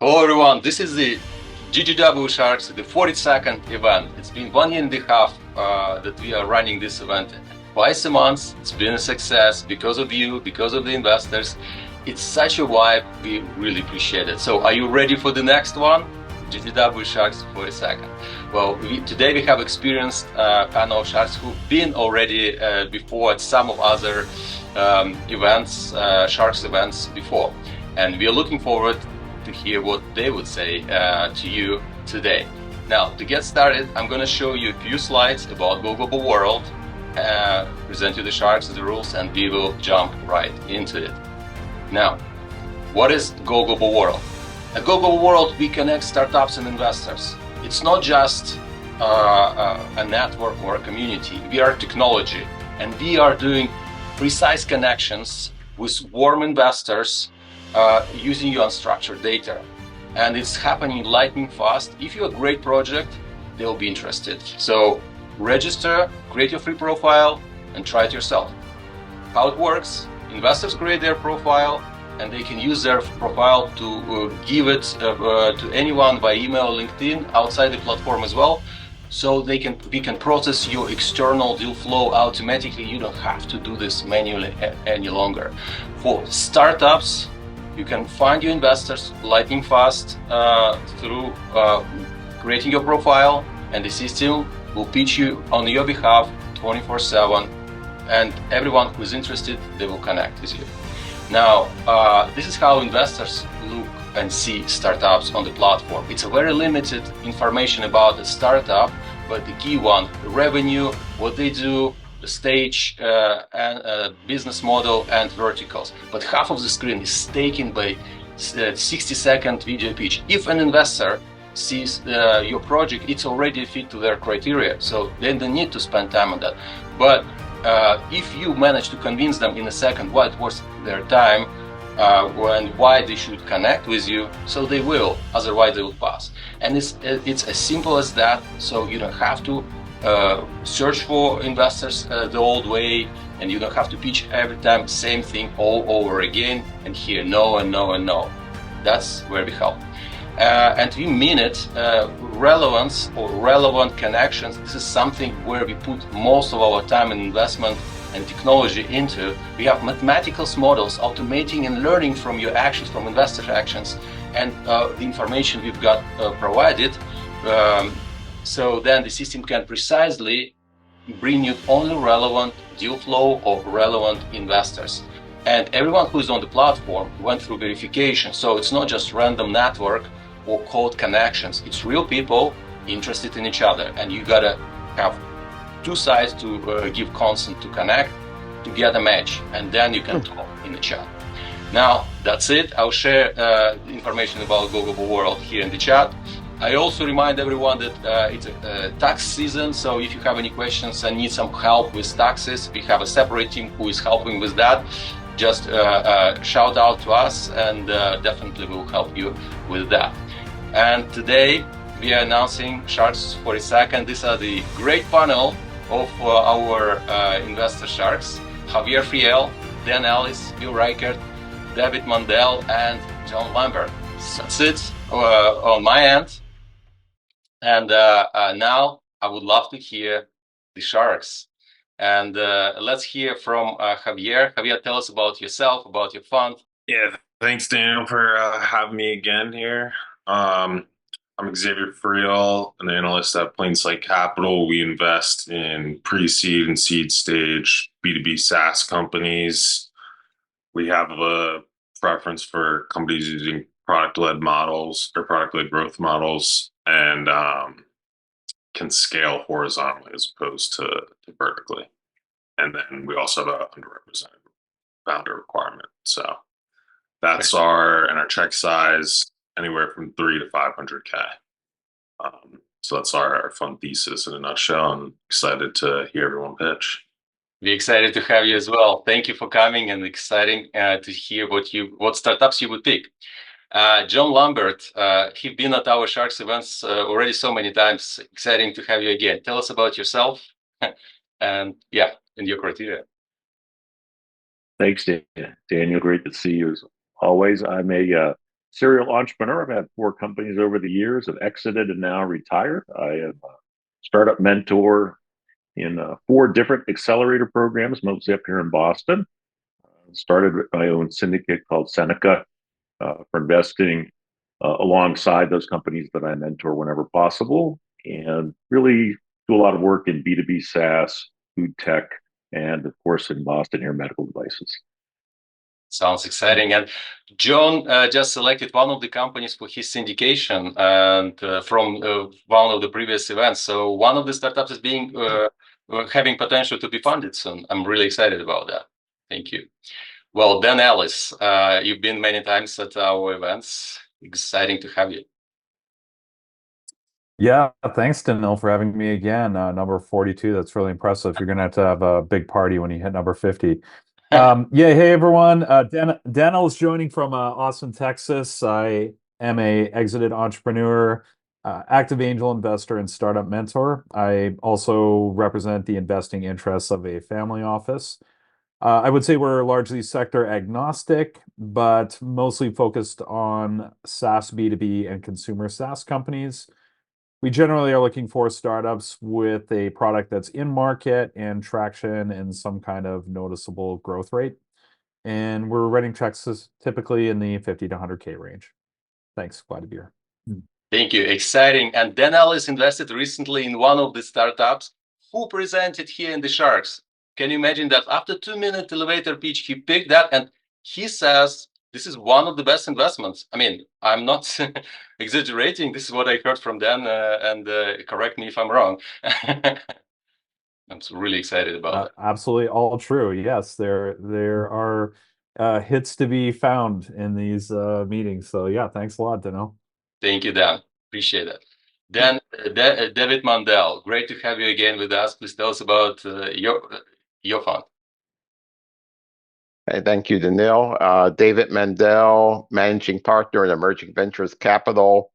Hello everyone, this is the GGW Sharks, the 42nd event. It's been 1.5 years that we are running this event twice a month. It's been a success because of you, because of the investors. It's such a vibe, we really appreciate it. So are you ready for the next one? GGW Sharks 42nd. Well, today we have experienced panel of Sharks who've been already before at some of other events, Sharks events before. And we are looking forward to hear what they would say to you today. Now, to get started, I'm going to show you a few slides about Go Global World, present you the Sharks, the rules, and we will jump right into it. Now, what is Go Global World? At Go Global World, we connect startups and investors. It's not just a network or a community. We are technology, and we are doing precise connections with warm investors using your unstructured data. And it's happening lightning fast. If you're a great project, they'll be interested. So register, create your free profile, and try it yourself. How it works, investors create their profile, and they can use their profile to give it to anyone by email, LinkedIn, outside the platform as well. So we can process your external deal flow automatically. You don't have to do this manually any longer. For startups, you can find your investors lightning fast through creating your profile, and the system will pitch you on your behalf 24/7, and everyone who is interested, they will connect with you. Now, this is how investors look and see startups on the platform. It's a very limited information about the startup, but the key one, the revenue, what they do, the stage, and business model, and verticals. But half of the screen is taken by 60-second video pitch. If an investor sees your project, it's already fit to their criteria, so they don't need to spend time on that. But if you manage to convince them in a second why it was their time and why they should connect with you, so they will, otherwise they will pass. And it's as simple as that, so you don't have to search for investors the old way, and you don't have to pitch every time same thing all over again and hear no and no and no. That's where we help. And we mean it, relevance or relevant connections. This is something where we put most of our time and investment and technology into. We have mathematical models automating and learning from your actions, from investor actions, and the information we've got provided. So then the system can precisely bring you only relevant deal flow or relevant investors. And everyone who is on the platform went through verification. So it's not just random network or cold connections. It's real people interested in each other. And you gotta have two sides to give consent to connect to get a match. And then you can talk in the chat. Now, that's it. I'll share information about Go Global World here in the chat. I also remind everyone that it's a tax season, so if you have any questions and need some help with taxes, we have a separate team who is helping with that. Just shout out to us, and definitely we'll help you with that. And today we are announcing Sharks 42nd. These are the great panel of our investor Sharks: Xavier Friel, Ellis, Reichert, David Mandel, and Jon Langbert. That's it on my end. And now I would love to hear the Sharks. And let's hear from Xavier. Xavier, tell us about yourself, about your fund. Yeah, thanks, Daniel, for having me again here. I'm Xavier Friel, an analyst at Plainsight Capital. We invest in pre-seed and seed stage B2B SaaS companies. We have a preference for companies using product-led models or product-led growth models, and can scale horizontally as opposed to vertically. And then we also have an underrepresented founder requirement. So that's our check size, anywhere from 3 to 500K. So that's our fund thesis in a nutshell. I'm excited to hear everyone pitch. We're excited to have you as well. Thank you for coming, and exciting to hear what startups you would pick. Jon Langbert, he's been at our Sharks events already so many times. Exciting to have you again. Tell us about yourself and your criteria. Thanks, Daniel. Great to see you as always. I'm a serial entrepreneur. I've had four companies over the years, have exited and now retired. I am a startup mentor in four different accelerator programs, mostly up here in Boston. Started with my own syndicate called Seneca for investing alongside those companies that I mentor whenever possible, and really do a lot of work in B2B SaaS, food tech, and of course in Boston here, medical devices. Sounds exciting. And Jon just selected one of the companies for his syndication and from one of the previous events. So one of the startups is being having potential to be funded soon. I'm really excited about that. Thank you. Well, then Ellis, you've been many times at our events. Exciting to have you. Yeah, thanks, Danil, for having me again. Number 42, that's really impressive. You're going to have a big party when you hit number 50. Yeah, hey everyone. Danil is joining from Austin, Texas. I am a exited entrepreneur, active angel investor, and startup mentor. I also represent the investing interests of a family office. I would say we're largely sector agnostic, but mostly focused on SaaS B2B and consumer SaaS companies. We generally are looking for startups with a product that's in market and traction and some kind of noticeable growth rate. And we're writing checks typically in the 50 to 100K range. Thanks. Glad to be here. Thank you. Exciting. And then Ellis invested recently in one of the startups who presented here in the Sharks. Can you imagine that after 2-minute elevator pitch, he picked that and he says, this is one of the best investments. I mean, I'm not exaggerating. This is what I heard from Dan, and correct me if I'm wrong. I'm really excited about that. Absolutely all true. Yes, there are hits to be found in these meetings. So yeah, thanks a lot, Dano. Thank you, Dan. Appreciate it. Then David Mandel, great to have you again with us. Please tell us about your fund. Hey, thank you, Danil. David Mandel, managing partner in Emerging Ventures Capital.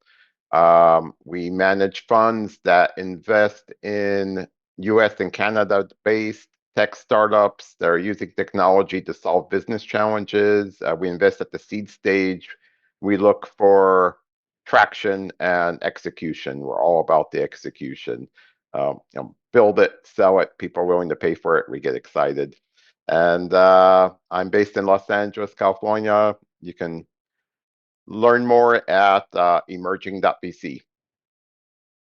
We manage funds that invest in US and Canada-based tech startups that are using technology to solve business challenges. We invest at the seed stage. We look for traction and execution. We're all about the execution. Build it, sell it, people are willing to pay for it, we get excited. And I'm based in Los Angeles, California. You can learn more at emerging.vc.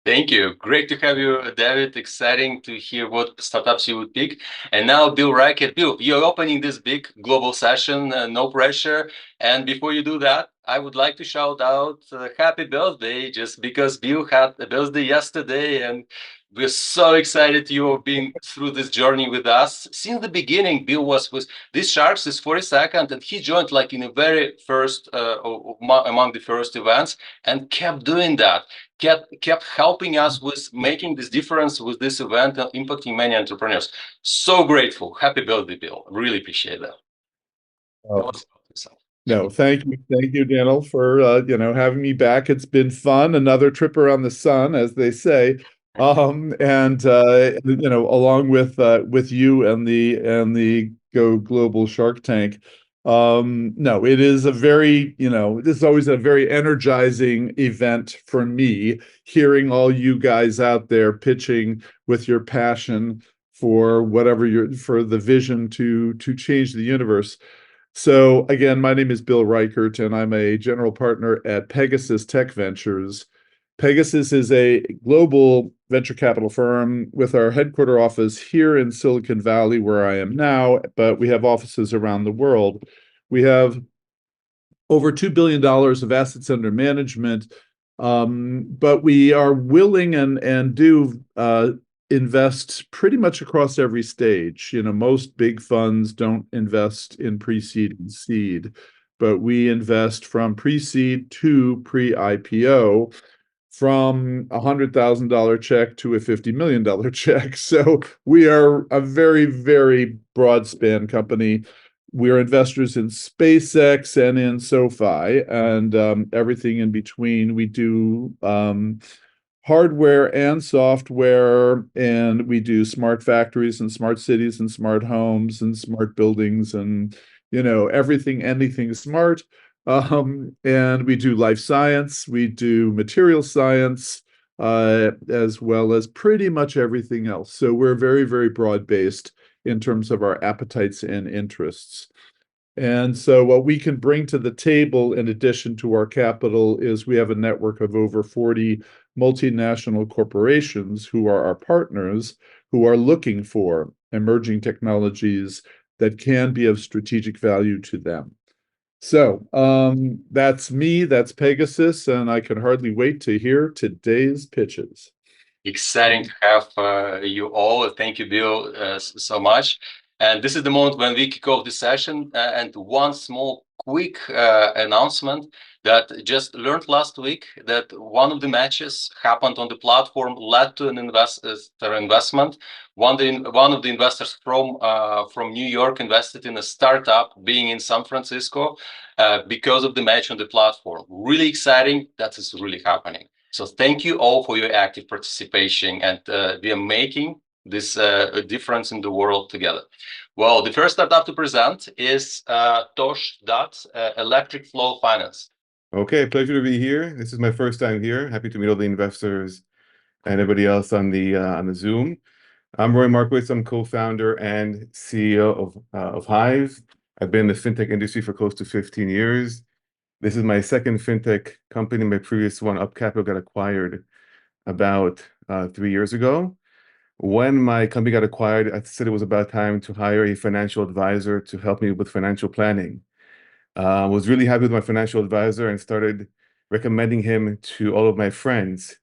Thank you. Great to have you, David. Exciting to hear what startups you would pick. And now, Bill Reichert. Bill, you're opening this big global session, no pressure. And before you do that, I would like to shout out happy birthday, just because Bill had a birthday yesterday, and we're so excited you have been through this journey with us. Since the beginning, Bill was with this Sharks is 42nd, and he joined like in the very first, among the first events, and kept doing that. Kept helping us with making this difference with this event and impacting many entrepreneurs. So grateful. Happy birthday, Bill. Really appreciate that. No, thank you, Daniel, for having me back. It's been fun. Another trip around the sun, as they say. Along with you and the Go Global Shark Tank. No, it is a very, this is always a very energizing event for me, hearing all you guys out there pitching with your passion for for the vision to change the universe. So again, my name is Bill Reichert, and I'm a general partner at Pegasus Tech Ventures. Pegasus is a global venture capital firm with our headquarter office here in Silicon Valley, where I am now, but we have offices around the world. We have over $2 billion of assets under management, but we are willing and do invest pretty much across every stage. Most big funds don't invest in pre-seed and seed, but we invest from pre-seed to pre-IPO, from a $100,000 check to a $50 million check. So we are a very, very broad span company. We're investors in SpaceX and in SoFi and everything in between. We do hardware and software, and we do smart factories and smart cities and smart homes and smart buildings and anything smart. And we do life science, we do material science, as well as pretty much everything else. So we're very, very broad-based in terms of our appetites and interests. And so what we can bring to the table in addition to our capital is we have a network of over 40 multinational corporations who are our partners, who are looking for emerging technologies that can be of strategic value to them. So that's me, that's Pegasus, and I can hardly wait to hear today's pitches. Exciting to have you all. Thank you, Bill, so much. And this is the moment when we kick off the session. And one small, quick announcement that just learned last week that one of the matches happened on the platform led to an investor investment. One of the investors from New York invested in a startup being in San Francisco because of the match on the platform. Really exciting. That is really happening. So thank you all for your active participation, and we are making this difference in the world together. Well, the first startup to present is Tosh Dutt, Electric Flow Finance. Okay, pleasure to be here. This is my first time here. Happy to meet all the investors and everybody else on the Zoom. I'm Roy Markowitz. I'm co-founder and CEO of Hive. I've been in the fintech industry for close to 15 years. This is my second fintech company. My previous one, Up Capital, got acquired about 3 years ago. When my company got acquired, I said it was about time to hire a financial advisor to help me with financial planning. I was really happy with my financial advisor and started recommending him to all of my friends.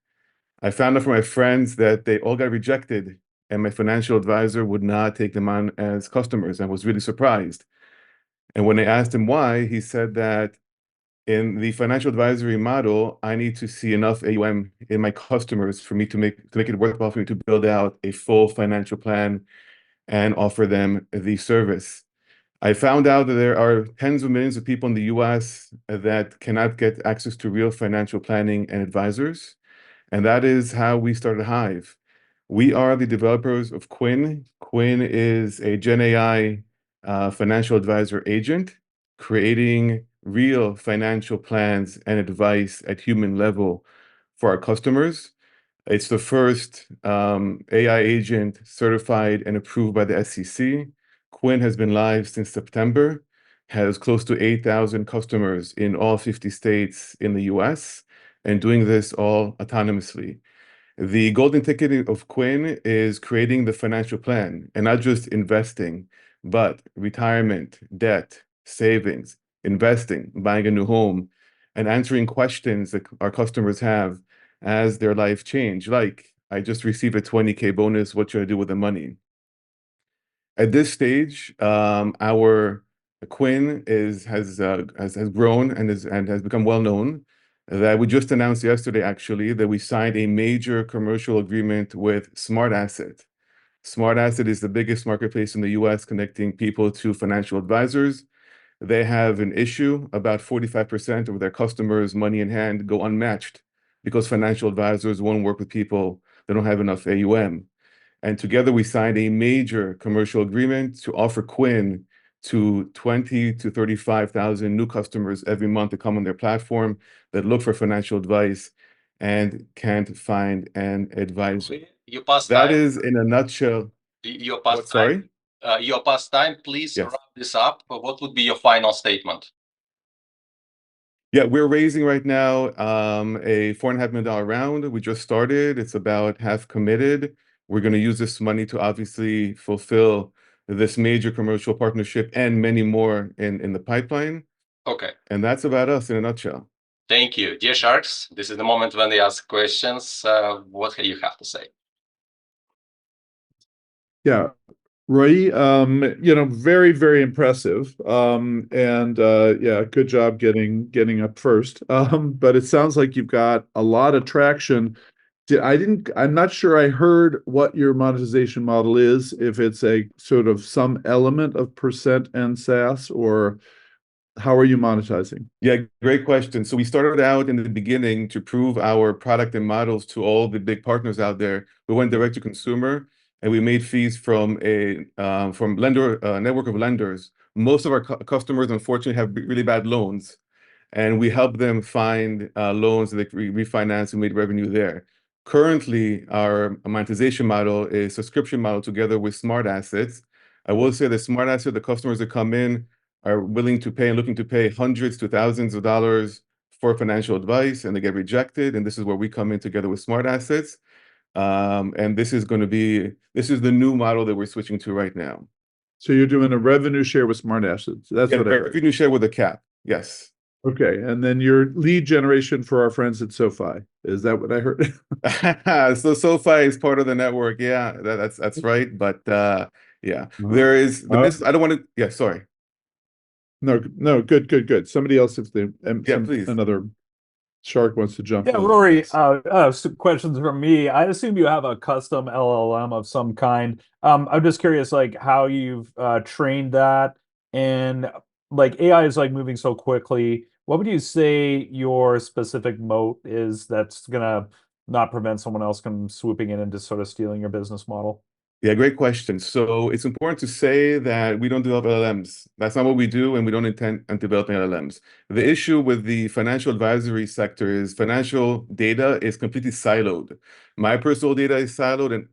I found out from my friends that they all got rejected and my financial advisor would not take them on as customers. I was really surprised. And when I asked him why, he said that in the financial advisory model, I need to see enough AUM in my customers for me to make it worthwhile for me to build out a full financial plan and offer them the service. I found out that there are tens of millions of people in the US that cannot get access to real financial planning and advisors. And that is how we started Hive. We are the developers of Quinn. Quinn is a Gen AI financial advisor agent creating real financial plans and advice at human level for our customers. It's the first AI agent certified and approved by the SEC. Quinn has been live since September, has close to 8,000 customers in all 50 states in the US, and doing this all autonomously. The golden ticket of Quinn is creating the financial plan, and not just investing, but retirement, debt, savings, investing, buying a new home, and answering questions that our customers have as their life change. Like, I just received a 20K bonus, what should I do with the money? At this stage, our Quinn has grown and has become well known. That we just announced yesterday, actually, that we signed a major commercial agreement with Smart Asset. Smart Asset is the biggest marketplace in the US connecting people to financial advisors. They have an issue. About 45% of their customers' money in hand go unmatched because financial advisors won't work with people that don't have enough AUM. And together we signed a major commercial agreement to offer Quinn to 20 to 35,000 new customers every month to come on their platform that look for financial advice and can't find an advisor. You passed That time. is in a nutshell. Your past What, sorry? time. Your past time. Please Yes. wrap this up. What would be your final statement? Yeah, we're raising right now a $4.5 million round. We just started. It's about half committed. We're going to use this money to obviously fulfill this major commercial partnership and many more in the pipeline. Okay. And that's about us in a nutshell. Thank you. Dear Sharks, this is the moment when they ask questions. What do you have to say? Yeah, Roy, very, very impressive. Yeah, good job getting up first. But it sounds like you've got a lot of traction. I'm not sure I heard what your monetization model is, if it's a sort of some element of percent and SaaS, or how are you monetizing? Yeah, great question. So we started out in the beginning to prove our product and models to all the big partners out there. We went direct to consumer, and we made fees from a network of lenders. Most of our customers, unfortunately, have really bad loans, and we help them find loans that they can refinance and make revenue there. Currently, our monetization model is subscription model together with smart assets. I will say the smart asset, the customers that come in are willing to pay and looking to pay hundreds to thousands of dollars for financial advice, and they get rejected. And this is where we come in together with smart assets. And this is the new model that we're switching to right now. So you're doing a revenue share with smart assets. That's what I heard. Revenue share with a cap. Yes. Okay, and then your lead generation for our friends at SoFi. Is that what I heard? So SoFi is part of the network. Yeah, that's right. But yeah, there is the business. I don't want to. Yeah, sorry. No, good. Somebody else, if they, please. Another shark wants to jump in. Rory, some questions from me. I assume you have a custom LLM of some kind. I'm just curious, like how you've trained that, and like AI is like moving so quickly. What would you say your specific moat is that's gonna not prevent someone else from swooping in and just sort of stealing your business model? Yeah, great question. So it's important to say that we don't develop LLMs. That's not what we do, and we don't intend on developing LLMs. The issue with the financial advisory sector is financial data is completely siloed. My personal data is siloed, and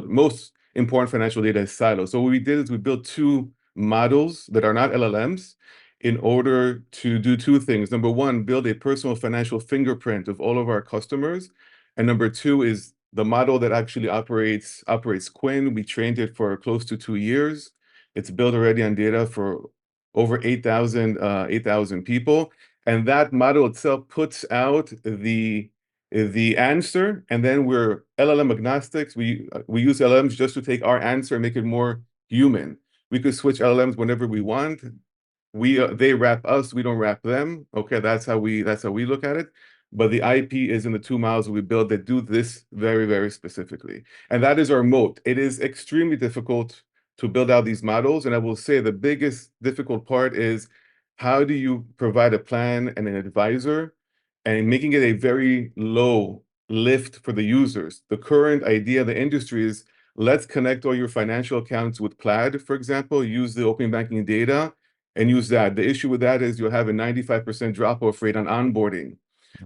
most important financial data is siloed. So what we did is we built two models that are not LLMs in order to do two things. Number one, build a personal financial fingerprint of all of our customers. And number two is the model that actually operates Quinn. We trained it for close to 2 years. It's built already on data for over 8,000 people. And that model itself puts out the answer, and then we're LLM agnostics. We use LLMs just to take our answer and make it more human. We could switch LLMs whenever we want. They wrap us, we don't wrap them. Okay, that's how we look at it. But the IP is in the two models we build that do this very, very specifically. And that is our moat. It is extremely difficult to build out these models. And I will say the biggest difficult part is how do you provide a plan and an advisor and making it a very low lift for the users. The current idea of the industry is let's connect all your financial accounts with Plaid, for example, use the open banking data and use that. The issue with that is you'll have a 95% drop-off rate on onboarding.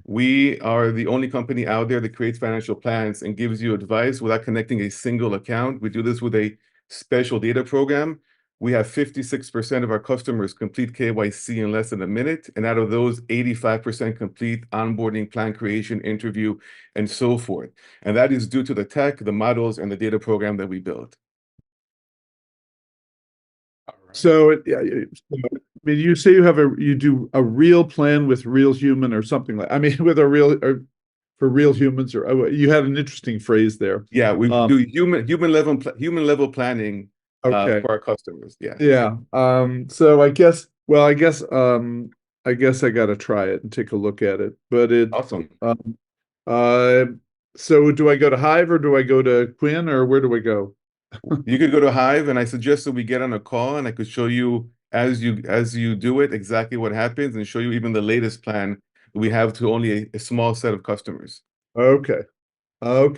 We are the only company out there that creates financial plans and gives you advice without connecting a single account. We do this with a special data program. We have 56% of our customers complete KYC in less than a minute. And out of those, 85% complete onboarding, plan creation, interview, and so forth. And that is due to the tech, the models, and the data program that we built. So, I mean, you say you do a real plan with real human or something like, I mean, with a real, or for real humans, or you had an interesting phrase there. Yeah, we do human level planning for our customers. Yeah. Yeah. So I guess I got to try it and take a look at it. But Awesome. So do I go to Hive or do I go to Quinn or where do I go? You could go to Hive, and I suggest that we get on a call, and I could show you as you do it exactly what happens, and show you even the latest plan we have to only a small set of customers. Okay. All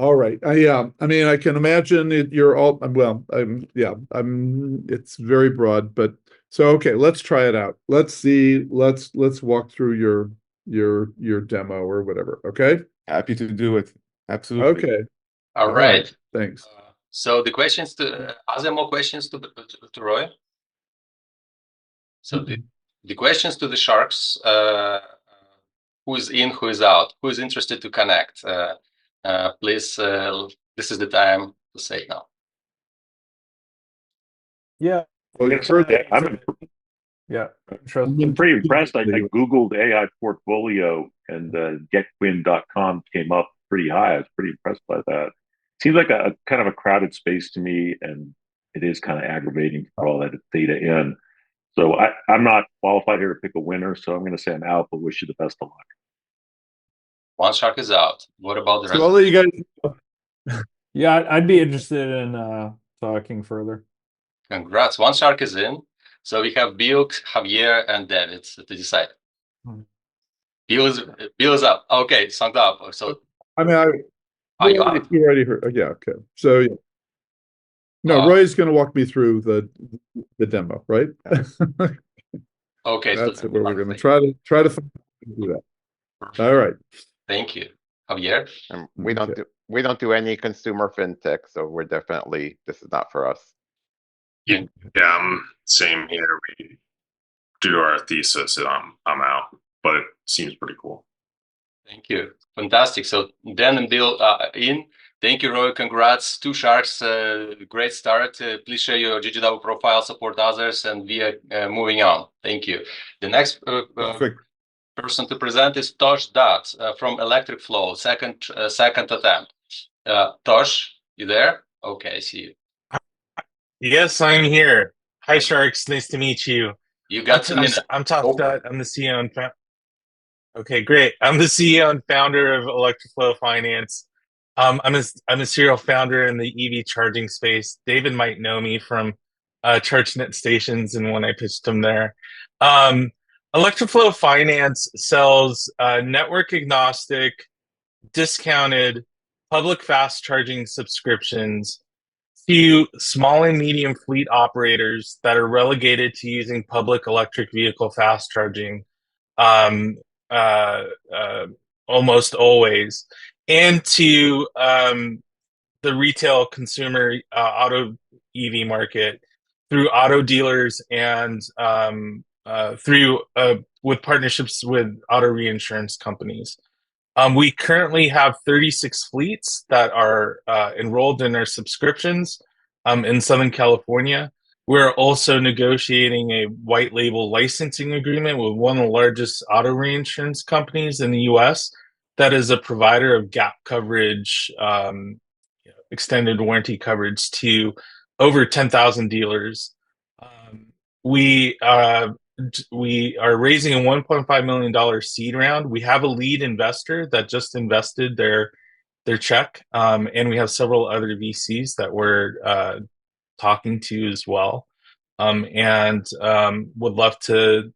right. Yeah. I mean, I can imagine it. You're all well. It's very broad, but so okay. Let's try it out. Let's see. Let's walk through your demo or whatever. Okay. Happy to do it. Absolutely. Okay. All right. Thanks. So the questions are there more questions to Roy? So the questions to the Sharks, who is in, who is out, who is interested to connect, please, this is the time to say it now. Yeah. Well, you heard that. I'm pretty impressed. I Googled AI portfolio and getquinn.com came up pretty high. I was pretty impressed by that. Seems like a kind of a crowded space to me, and it is kind of aggravating to put all that data in. So I'm not qualified here to pick a winner, so I'm going to say I'm out, but wish you the best of luck. One Shark is out. What about the rest? So I'll let you guys. Yeah, I'd be interested in talking further. Congrats. One Shark is in. So we have Bill, Xavier, and David to decide. Bill is up. Okay, signed up. So I mean, you already heard. Yeah. Okay. So yeah. No, Roy's going to walk me through the demo, right? Okay, That's so where we're going to try to do that. All right. Thank you, Javier. And we don't do any consumer fintech, so this is not for us. Yeah, same here. We due to our thesis, and I'm out, but it seems pretty cool. Thank you. Fantastic. So Dan and Bill in. Thank you, Roy. Congrats. 2 Sharks. Great start. Please share your GGW profile, support others, and we are moving on. Thank you. The next person to present is Tosh Dutt from Electric Flow, second attempt. Tosh, you there? Okay, I see you. Yes, I'm here. Hi, Sharks. Nice to meet you. You got 2 minutes. I'm Tosh Dutt. I'm the CEO and Okay, great. I'm the CEO and founder of Electric Flow Finance. I'm a serial founder in the EV charging space. David might know me from ChargeNet stations and when I pitched him there. Electric Flow Finance sells network agnostic, discounted public fast charging subscriptions to small and medium fleet operators that are relegated to using public electric vehicle fast charging almost always, and to the retail consumer auto EV market through auto dealers and through with partnerships with auto reinsurance companies. We currently have 36 fleets that are enrolled in our subscriptions in Southern California. We're also negotiating a white label licensing agreement with one of the largest auto reinsurance companies in the US that is a provider of gap coverage, extended warranty coverage to over 10,000 dealers. We are raising a $1.5 million seed round. We have a lead investor that just invested their check, and we have several other VCs that we're talking to as well, and would love to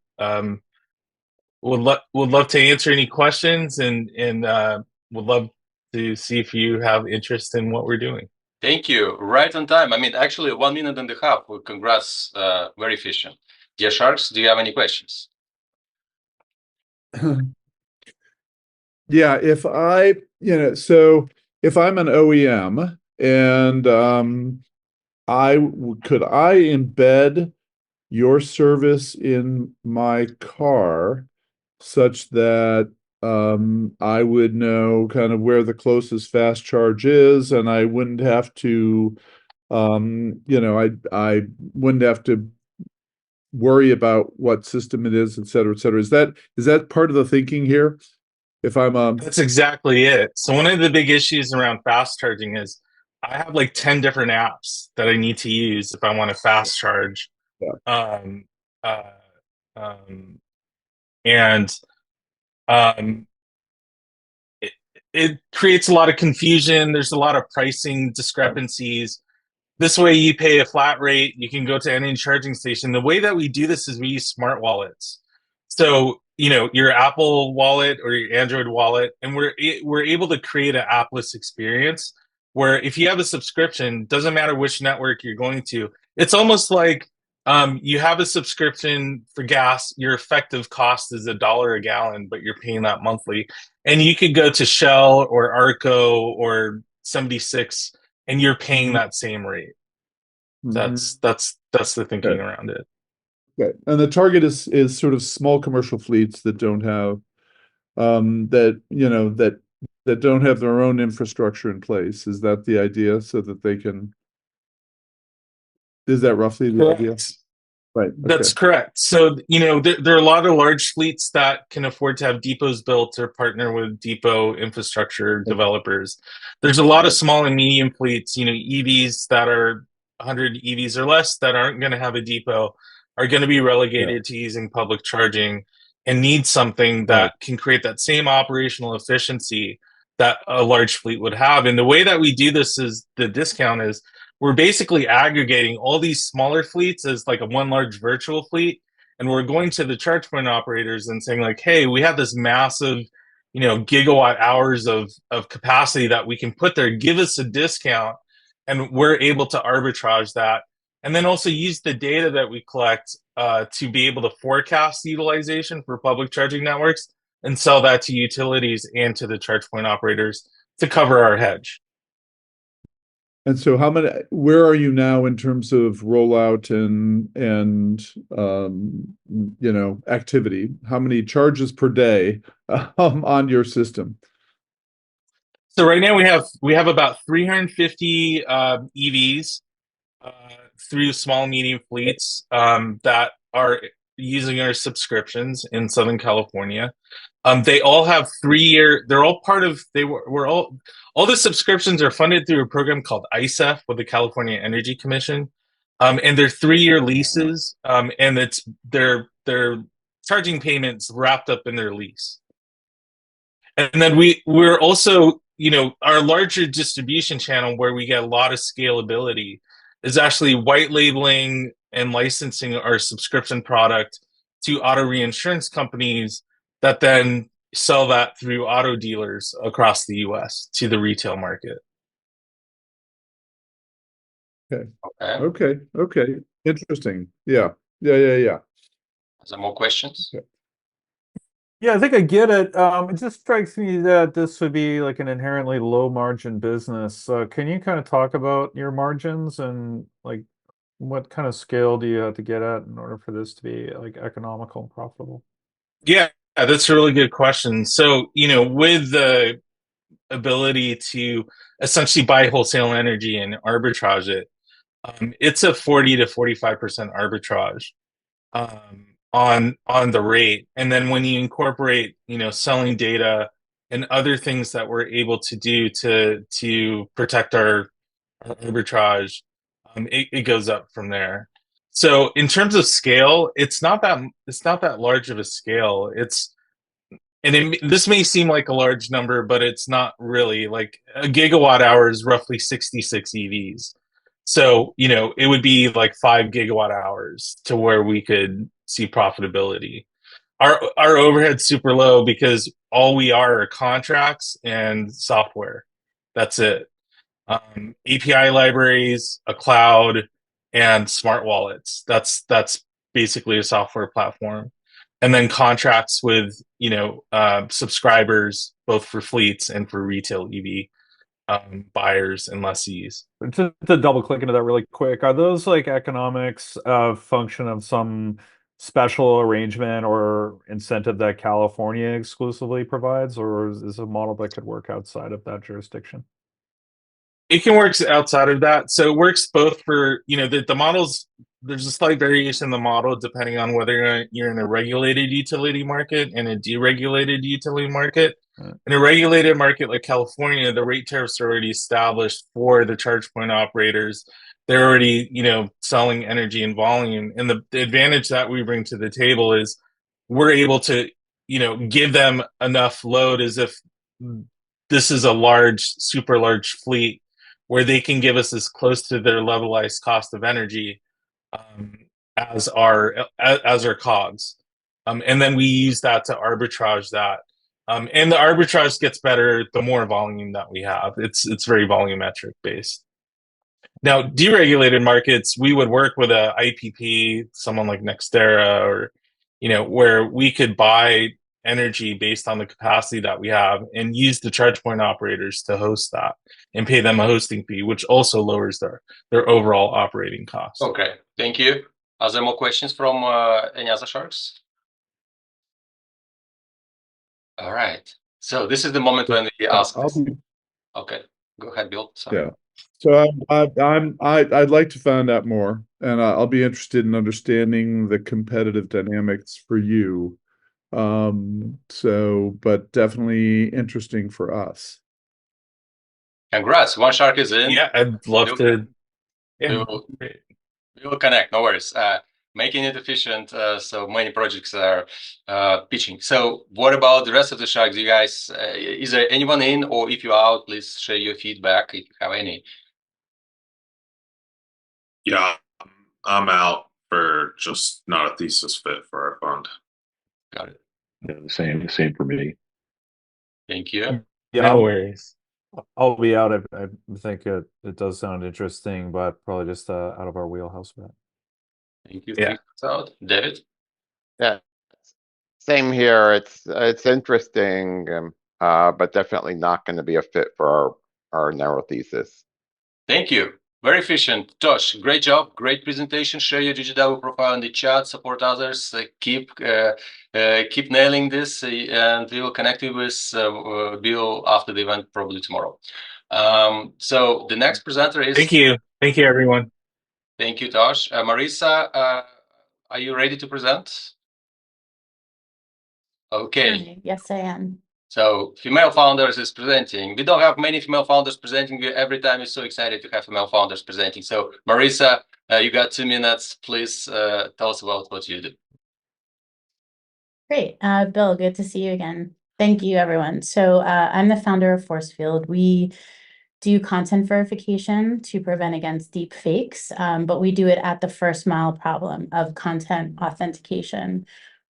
answer any questions, and would love to see if you have interest in what we're doing. Thank you. Right on time. I mean, actually, 1.5 minutes. Well, congrats. Very efficient. Dear Sharks, do you have any questions? Yeah, if I'm an OEM and could I embed your service in my car such that I would know kind of where the closest fast charge is, and I wouldn't have to I wouldn't have to worry about what system it is, et cetera, et cetera. Is that part of the thinking here? If I'm That's exactly it. So one of the big issues around fast charging is I have like 10 different apps that I need to use if I want to fast charge. Yeah. It creates a lot of confusion. There's a lot of pricing discrepancies. This way you pay a flat rate. You can go to any charging station. The way that we do this is we use smart wallets. So, your Apple wallet or your Android wallet, and we're able to create an appless experience where if you have a subscription, doesn't matter which network you're going to, it's almost like you have a subscription for gas, your effective cost is $1 a gallon, but you're paying that monthly. And you could go to Shell or Arco or 76 and you're paying that same rate. That's the thinking around it. Okay. And the target is sort of small commercial fleets that don't have that don't have their own infrastructure in place. Is that the idea? So that they can. Is that roughly the idea? Right. Okay. That's correct. So, there are a lot of large fleets that can afford to have depots built or partner with depot infrastructure developers. There's a lot of small and medium fleets, EVs that are 100 EVs or less that aren't going to have a depot, are going to be relegated to using public charging and need something that can create that same operational efficiency that a large fleet would have. And the way that we do this is the discount is we're basically aggregating all these smaller fleets as like a one large virtual fleet. And we're going to the charge point operators and saying like, hey, we have this massive, gigawatt hours of capacity that we can put there. Give us a discount. And we're able to arbitrage that and then also use the data that we collect to be able to forecast utilization for public charging networks and sell that to utilities and to the charge point operators to cover our hedge. And so where are you now in terms of rollout and activity? How many charges per day on your system? So right now we have about 350 EVs through small and medium fleets that are using our subscriptions in Southern California. They all have 3-year. They're all part of. We're all the subscriptions are funded through a program called ISEF with the California Energy Commission, and they're 3-year leases. And it's their charging payments wrapped up in their lease. And then we're also, our larger distribution channel where we get a lot of scalability is actually white labeling and licensing our subscription product to auto reinsurance companies that then sell that through auto dealers across the US to the retail market. Okay. Interesting. Yeah. Some more questions? Okay. Yeah, I think I get it. It just strikes me that this would be like an inherently low margin business. Can you kind of talk about your margins and like what kind of scale do you have to get at in order for this to be like economical and profitable? Yeah, that's a really good question. So, with the ability to essentially buy wholesale energy and arbitrage it, it's a 40 to 45% arbitrage on the rate. And then when you incorporate, selling data and other things that we're able to do to protect our arbitrage, it goes up from there. So in terms of scale, it's not that large of a scale. This may seem like a large number, but it's not really. Like a gigawatt hour is roughly 66 EVs. So, it would be like 5 gigawatt hours to where we could see profitability. Our overhead's super low because all we are contracts and software. That's it. API libraries, a cloud, and smart wallets. That's basically a software platform. And then contracts with subscribers both for fleets and for retail EV buyers and lessees. To double click into that really quick, are those like economics a function of some special arrangement or incentive that California exclusively provides, or is this a model that could work outside of that jurisdiction? It can work outside of that. So it works both for, the models, there's a slight variation in the model depending on whether you're in a regulated utility market and a deregulated utility market. In a regulated market like California, the rate tariffs are already established for the charge point operators. They're already, selling energy in volume. And the advantage that we bring to the table is we're able to, give them enough load as if this is a super large fleet where they can give us as close to their levelized cost of energy as our COGS. And then we use that to arbitrage that. And the arbitrage gets better the more volume that we have. It's very volumetric based. Now, deregulated markets, we would work with a IPP, someone like Nextera, or where we could buy energy based on the capacity that we have and use the charge point operators to host that and pay them a hosting fee, which also lowers their overall operating costs. Okay, thank you. Are there more questions from any other sharks? All right. So this is the moment when we ask this. Okay, go ahead, Bill. Sorry. Yeah. So I'd like to find out more, and I'll be interested in understanding the competitive dynamics for you. But definitely interesting for us. Congrats, one shark is in. Yeah, I'd love to. Yeah. We will connect, no worries. Making it efficient, so many projects are pitching. So what about the rest of the sharks? You guys, is there anyone in, or if you're out, please share your feedback if you have any. Yeah, I'm out for just not a thesis fit for our fund. Got it. Yeah, the same for me. Thank you. Yeah, no worries. I'll be out. I think it does sound interesting, but probably just out of our wheelhouse a bit. Thank you. Yeah. Out. David? Yeah, same here. It's interesting, but definitely not going to be a fit for our narrow thesis. Thank you. Very efficient. Tosh, great job. Great presentation. Share your GGW profile in the chat. Support others. Keep nailing this, and we will connect you with Bill after the event, probably tomorrow. So the next presenter is. Thank you. Thank you, everyone. Thank you, Tosh. Marisa, are you ready to present? Okay. Hi. Yes, I am. So female founders is presenting. We don't have many female founders presenting. Every time we're so excited to have female founders presenting. So Marisa, you got 2 minutes. Please tell us about what you do. Great. Bill, good to see you again. Thank you, everyone. So I'm the founder of Force Field. We do content verification to prevent against deep fakes, but we do it at the first mile problem of content authentication,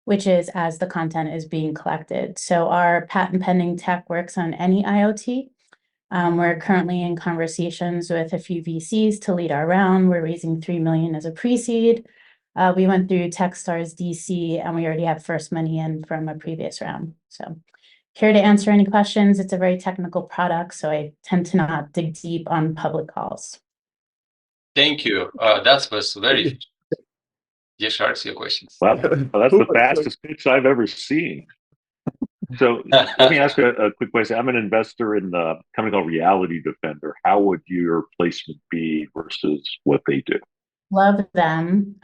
which is as the content is being collected. So our patent pending tech works on any IoT. We're currently in conversations with a few VCs to lead our round. We're raising $3 million as a pre-seed. We went through Techstars DC, and we already have first money in from a previous round. So here to answer any questions. It's a very technical product, so I tend to not dig deep on public calls. Thank you. That was very. Yes, Sharks, your questions. Well, that's the fastest pitch I've ever seen. So let me ask a quick question. I'm an investor in a company called Reality Defender. How would your placement be versus what they do? Love them.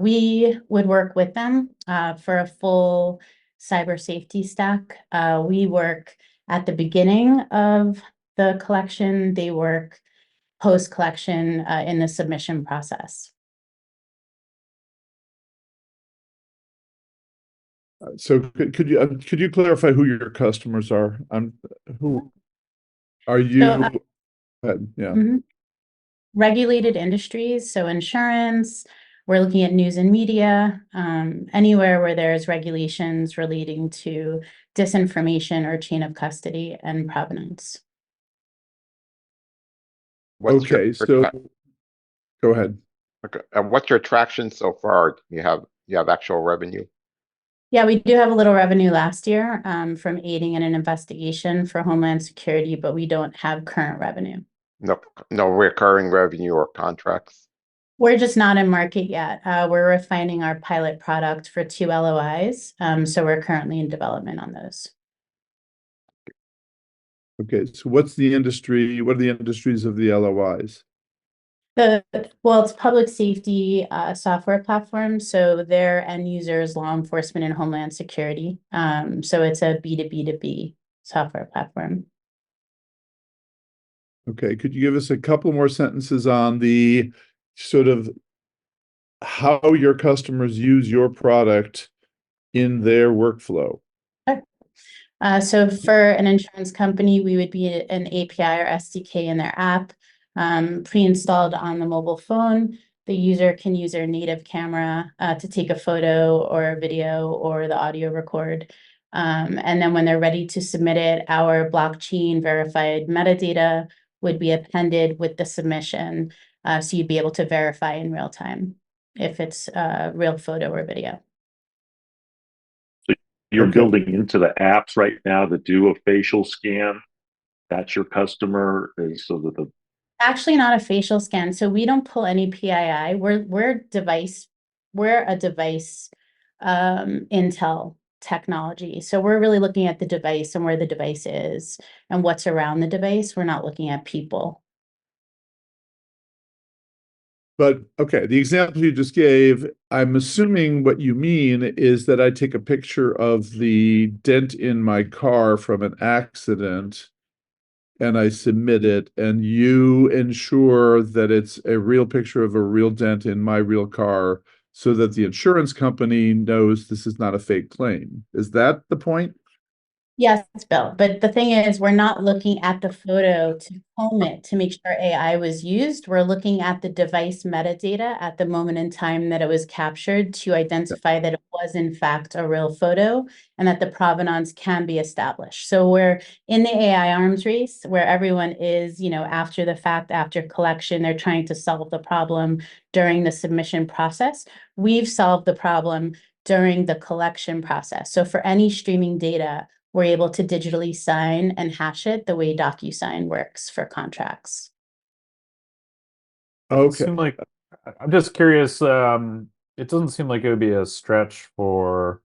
We would work with them for a full cyber safety stack. We work at the beginning of the collection. They work post-collection in the submission process. So could you clarify who your customers are? Who are you? Yeah. Regulated industries, so insurance. We're looking at news and media, anywhere where there's regulations relating to disinformation or chain of custody and provenance. Okay, so go ahead. Okay, and what's your traction so far? You have actual revenue? Yeah, we do have a little revenue last year from aiding in an investigation for Homeland Security, but we don't have current revenue. No recurring revenue or contracts? We're just not in market yet. We're refining our pilot product for 2 LOIs, so we're currently in development on those. Okay, so what's the industry? What are the industries of the LOIs? Well, it's public safety software platform, so their end users, law enforcement and Homeland Security. So it's a B2B2B software platform. Okay, could you give us a couple more sentences on the sort of how your customers use your product in their workflow? Sure. So for an insurance company, we would be an API or SDK in their app. Pre-installed on the mobile phone. The user can use their native camera to take a photo or a video or the audio record. And then when they're ready to submit it, our blockchain verified metadata would be appended with the submission. So you'd be able to verify in real time if it's a real photo or video. So you're building into the apps right now that do a facial scan. That's your customer, is so that the Actually not a facial scan. So we don't pull any PII. We're a device intel technology. So we're really looking at the device and where the device is and what's around the device. We're not looking at people. But okay, the example you just gave, I'm assuming what you mean is that I take a picture of the dent in my car from an accident and I submit it, and you ensure that it's a real picture of a real dent in my real car so that the insurance company knows this is not a fake claim. Is that the point? Yes, Bill. But the thing is, we're not looking at the photo to comb it to make sure AI was used. We're looking at the device metadata at the moment in time that it was captured to identify that it was in fact a real photo and that the provenance can be established. So we're in the AI arms race where everyone is, after the fact, after collection, they're trying to solve the problem during the submission process. We've solved the problem during the collection process. So for any streaming data, we're able to digitally sign and hash it the way DocuSign works for contracts. Okay. I'm just curious. It doesn't seem like it would be a stretch for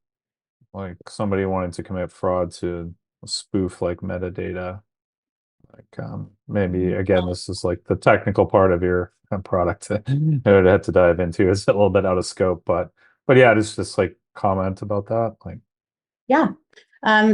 like somebody wanting to commit fraud to spoof like metadata. Like maybe again, this is like the technical part of your product that I would have to dive into. It's a little bit out of scope, but yeah, just like comment about that. Like, yeah.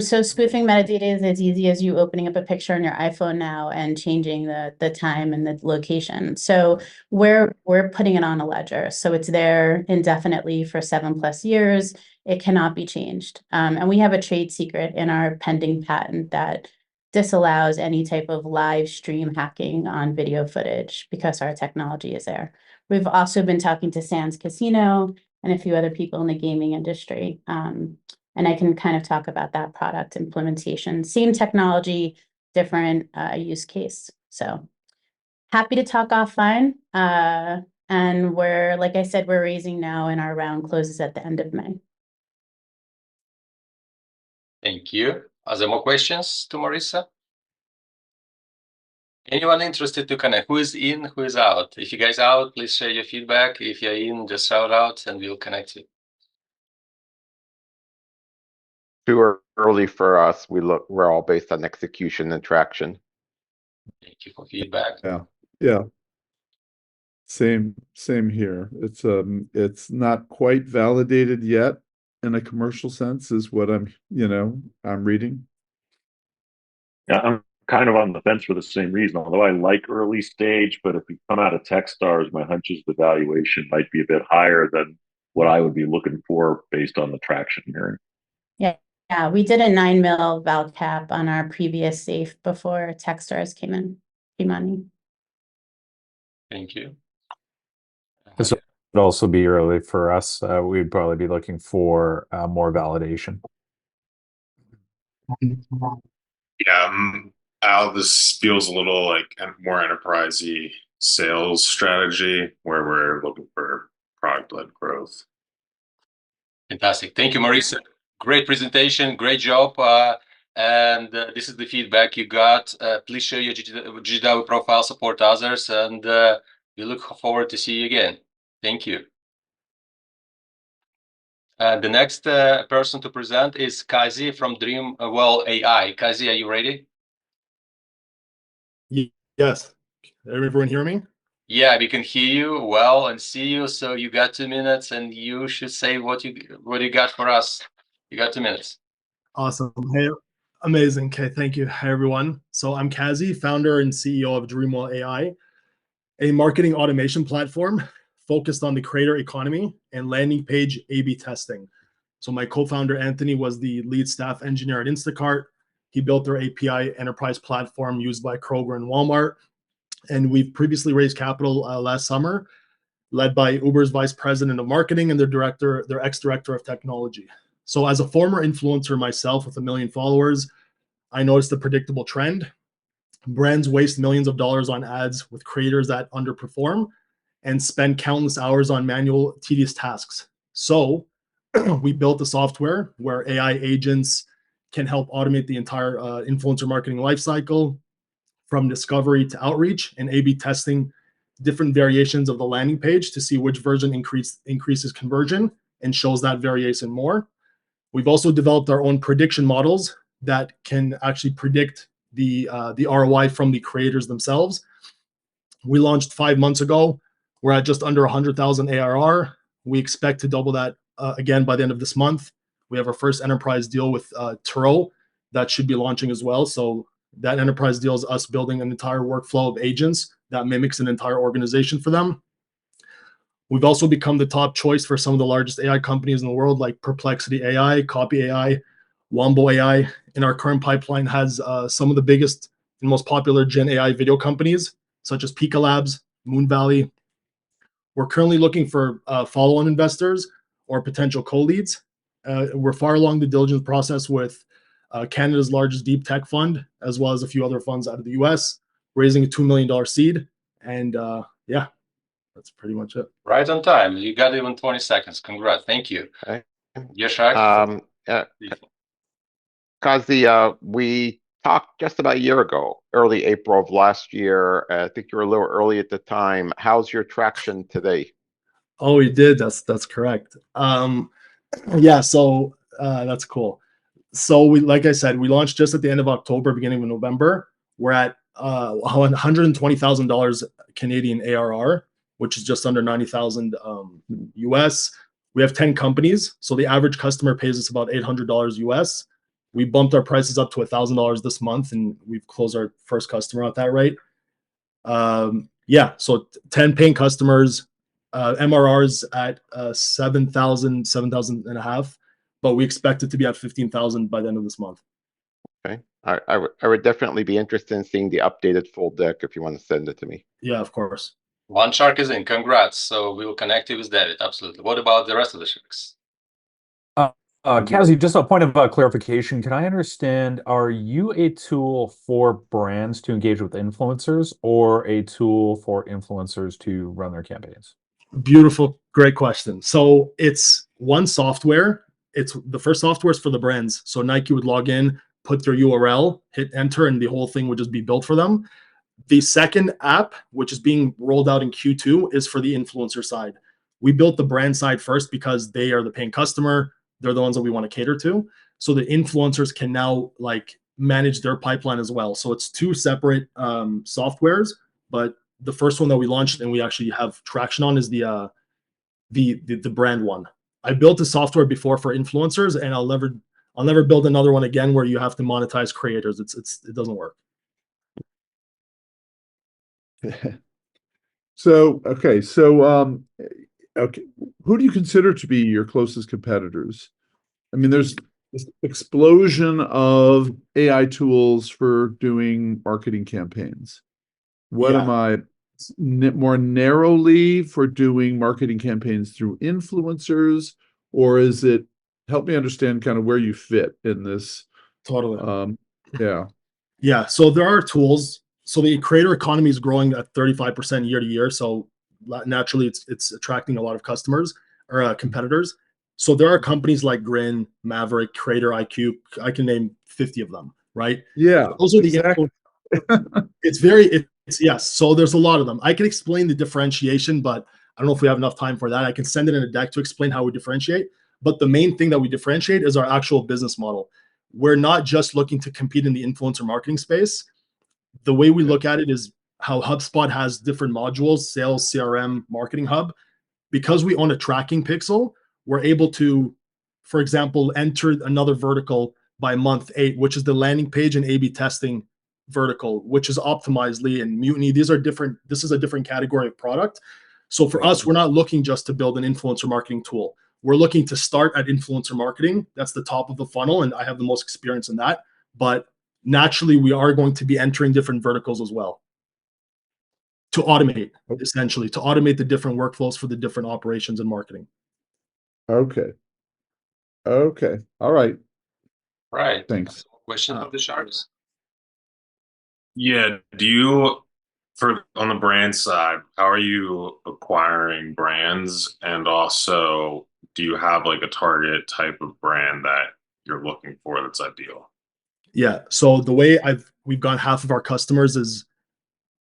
So spoofing metadata is as easy as you opening up a picture on your iPhone now and changing the time and the location. So we're putting it on a ledger. So it's there indefinitely for 7+ years. It cannot be changed. And we have a trade secret in our pending patent that disallows any type of live stream hacking on video footage because our technology is there. We've also been talking to Sands Casino and a few other people in the gaming industry. And I can kind of talk about that product implementation. Same technology, different use case. So happy to talk offline. And like I said, we're raising now and our round closes at the end of May. Thank you. Are there more questions to Marissa? Anyone interested to connect? Who is in, who is out? If you guys out, please share your feedback. If you're in, just shout out and we'll connect you. Too early for us. We're all based on execution and traction. Thank you for feedback. Yeah. Same here. It's not quite validated yet in a commercial sense is what I'm reading. Yeah, I'm kind of on the fence for the same reason, although I like early stage, but if we come out of Techstars, my hunch is the valuation might be a bit higher than what I would be looking for based on the traction hearing. Yeah, we did a 9 mil val cap on our previous safe before Techstars came on. Thank you. this would also be early for us. We'd probably be looking for more validation. Yeah, Al, this feels a little like a more enterprisey sales strategy where we're looking for product-led growth. Fantastic. Thank you, Marissa. Great presentation. Great job. And this is the feedback you got. Please share your GGW profile, support others, and we look forward to see you again. Thank you. The next person to present is Kazi from Dreamwell AI. Kazi, are you ready? Yes. Everyone hear me? Yeah, we can hear you well and see you. So you got 2 minutes, and you should say what you got for us. You got 2 minutes. Awesome. Hey, amazing. Okay, thank you. Hi, everyone. So I'm Kazi, founder and CEO of Dreamwell AI, a marketing automation platform focused on the creator economy and landing page A/B testing. So my co-founder, Anthony, was the lead staff engineer at Instacart. He built their API enterprise platform used by Kroger and Walmart. And we've previously raised capital last summer, led by Uber's vice president of marketing and their ex-director of technology. So as a former influencer myself with 1 million followers, I noticed a predictable trend. Brands waste millions of dollars on ads with creators that underperform and spend countless hours on manual, tedious tasks. So we built a software where AI agents can help automate the entire influencer marketing lifecycle from discovery to outreach and A/B testing different variations of the landing page to see which version increases conversion and shows that variation more. We've also developed our own prediction models that can actually predict the ROI from the creators themselves. We launched 5 months ago. We're at just under 100,000 ARR. We expect to double that again by the end of this month. We have our first enterprise deal with Turo that should be launching as well. So that enterprise deal is us building an entire workflow of agents that mimics an entire organization for them. We've also become the top choice for some of the largest AI companies in the world, like Perplexity AI, Copy AI, Wombo AI in our current pipeline has some of the biggest and most popular Gen AI video companies, such as Pika Labs, Moon Valley. We're currently looking for follow-on investors or potential co-leads. We're far along the diligence process with Canada's largest deep tech fund, as well as a few other funds out of the US, raising a $2 million seed. And yeah, that's pretty much it. Right on time. You got even 20 seconds. Congrats. Thank you. Okay. Yeah, Shark. Kazi, we talked just about a year ago, early April of last year. I think you were a little early at the time. How's your traction today? Oh, you did. That's correct. Yeah, so that's cool. So we, like I said, we launched just at the end of October, beginning of November. We're at $120,000 Canadian ARR, which is just under 90,000 US. We have 10 companies, so the average customer pays us about $800 US. We bumped our prices up to $1,000 this month, and we've closed our first customer at that rate. Yeah, so 10 paying customers, MRRs at 7,000 and a half, but we expect it to be at 15,000 by the end of this month. Okay, I would definitely be interested in seeing the updated full deck if you want to send it to me. Yeah, of course. One shark is in. Congrats. So we will connect you with David. Absolutely. What about the rest of the sharks? Kazi, just a point of clarification. Can I understand, are you a tool for brands to engage with influencers or a tool for influencers to run their campaigns? Beautiful. Great question. So it's one software. It's the first software is for the brands. So Nike would log in, put their URL, hit enter, and the whole thing would just be built for them. The second app, which is being rolled out in Q2, is for the influencer side. We built the brand side first because they are the paying customer. They're the ones that we want to cater to. So the influencers can now like manage their pipeline as well. So it's two separate softwares, but the first one that we launched and we actually have traction on is the brand one. I built a software before for influencers, and I'll never build another one again where you have to monetize creators. It doesn't work. Okay, who do you consider to be your closest competitors? I mean, there's this explosion of AI tools for doing marketing campaigns. What am I more narrowly for doing marketing campaigns through influencers, or is it, help me understand kind of where you fit in this? Totally. Yeah. So there are tools. So the creator economy is growing at 35% year to year. So naturally it's attracting a lot of customers or competitors. So there are companies like Grin, Maverick, Creator IQ. I can name 50 of them, right? Yeah. Those are the yes. So there's a lot of them. I can explain the differentiation, but I don't know if we have enough time for that. I can send it in a deck to explain how we differentiate. But the main thing that we differentiate is our actual business model. We're not just looking to compete in the influencer marketing space. The way we look at it is how HubSpot has different modules, sales, CRM, marketing hub. Because we own a tracking pixel, we're able to, for example, enter another vertical by month 8, which is the landing page and A/B testing vertical, which is Optimizely and Mutiny. These are different. This is a different category of product. So for us, we're not looking just to build an influencer marketing tool. We're looking to start at influencer marketing. That's the top of the funnel, and I have the most experience in that. But naturally, we are going to be entering different verticals as well to automate, essentially, to automate the different workflows for the different operations and marketing. Okay. All right. Right. Thanks. Question of the sharks? Yeah. On the brand side, how are you acquiring brands? And also, do you have like a target type of brand that you're looking for that's ideal? Yeah. So the way we've got half of our customers is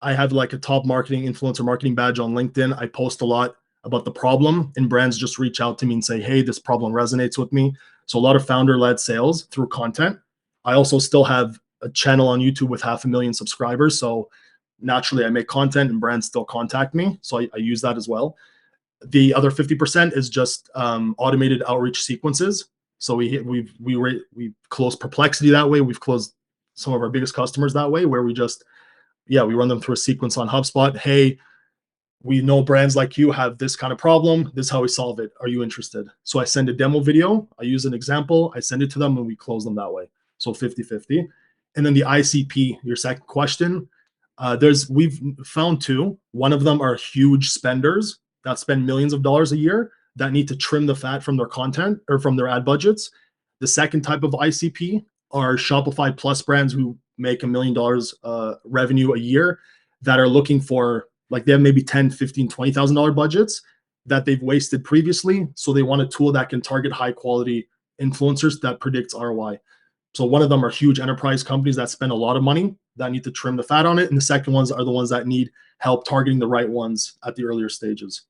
I have like a top marketing influencer marketing badge on LinkedIn. I post a lot about the problem, and brands just reach out to me and say, hey, this problem resonates with me. So a lot of founder-led sales through content. I also still have a channel on YouTube with 500,000 subscribers. So naturally I make content and brands still contact me. So I use that as well. The other 50% is just automated outreach sequences. So we closed Perplexity that way. We've closed some of our biggest customers that way, where we run them through a sequence on HubSpot. Hey, we know brands like you have this kind of problem. This is how we solve it. Are you interested? So I send a demo video. I use an example. I send it to them and we close them that way. So 50-50. And then the ICP, your second question, we've found two. One of them are huge spenders that spend millions of dollars a year that need to trim the fat from their content or from their ad budgets. The second type of ICP are Shopify Plus brands who make $1 million revenue a year that are looking for, like, they have maybe $10, $15, $20,000 budgets that they've wasted previously. So they want a tool that can target high quality influencers that predicts ROI. So one of them are huge enterprise companies that spend a lot of money that need to trim the fat on it. And the second ones are the ones that need help targeting the right ones at the earlier stages.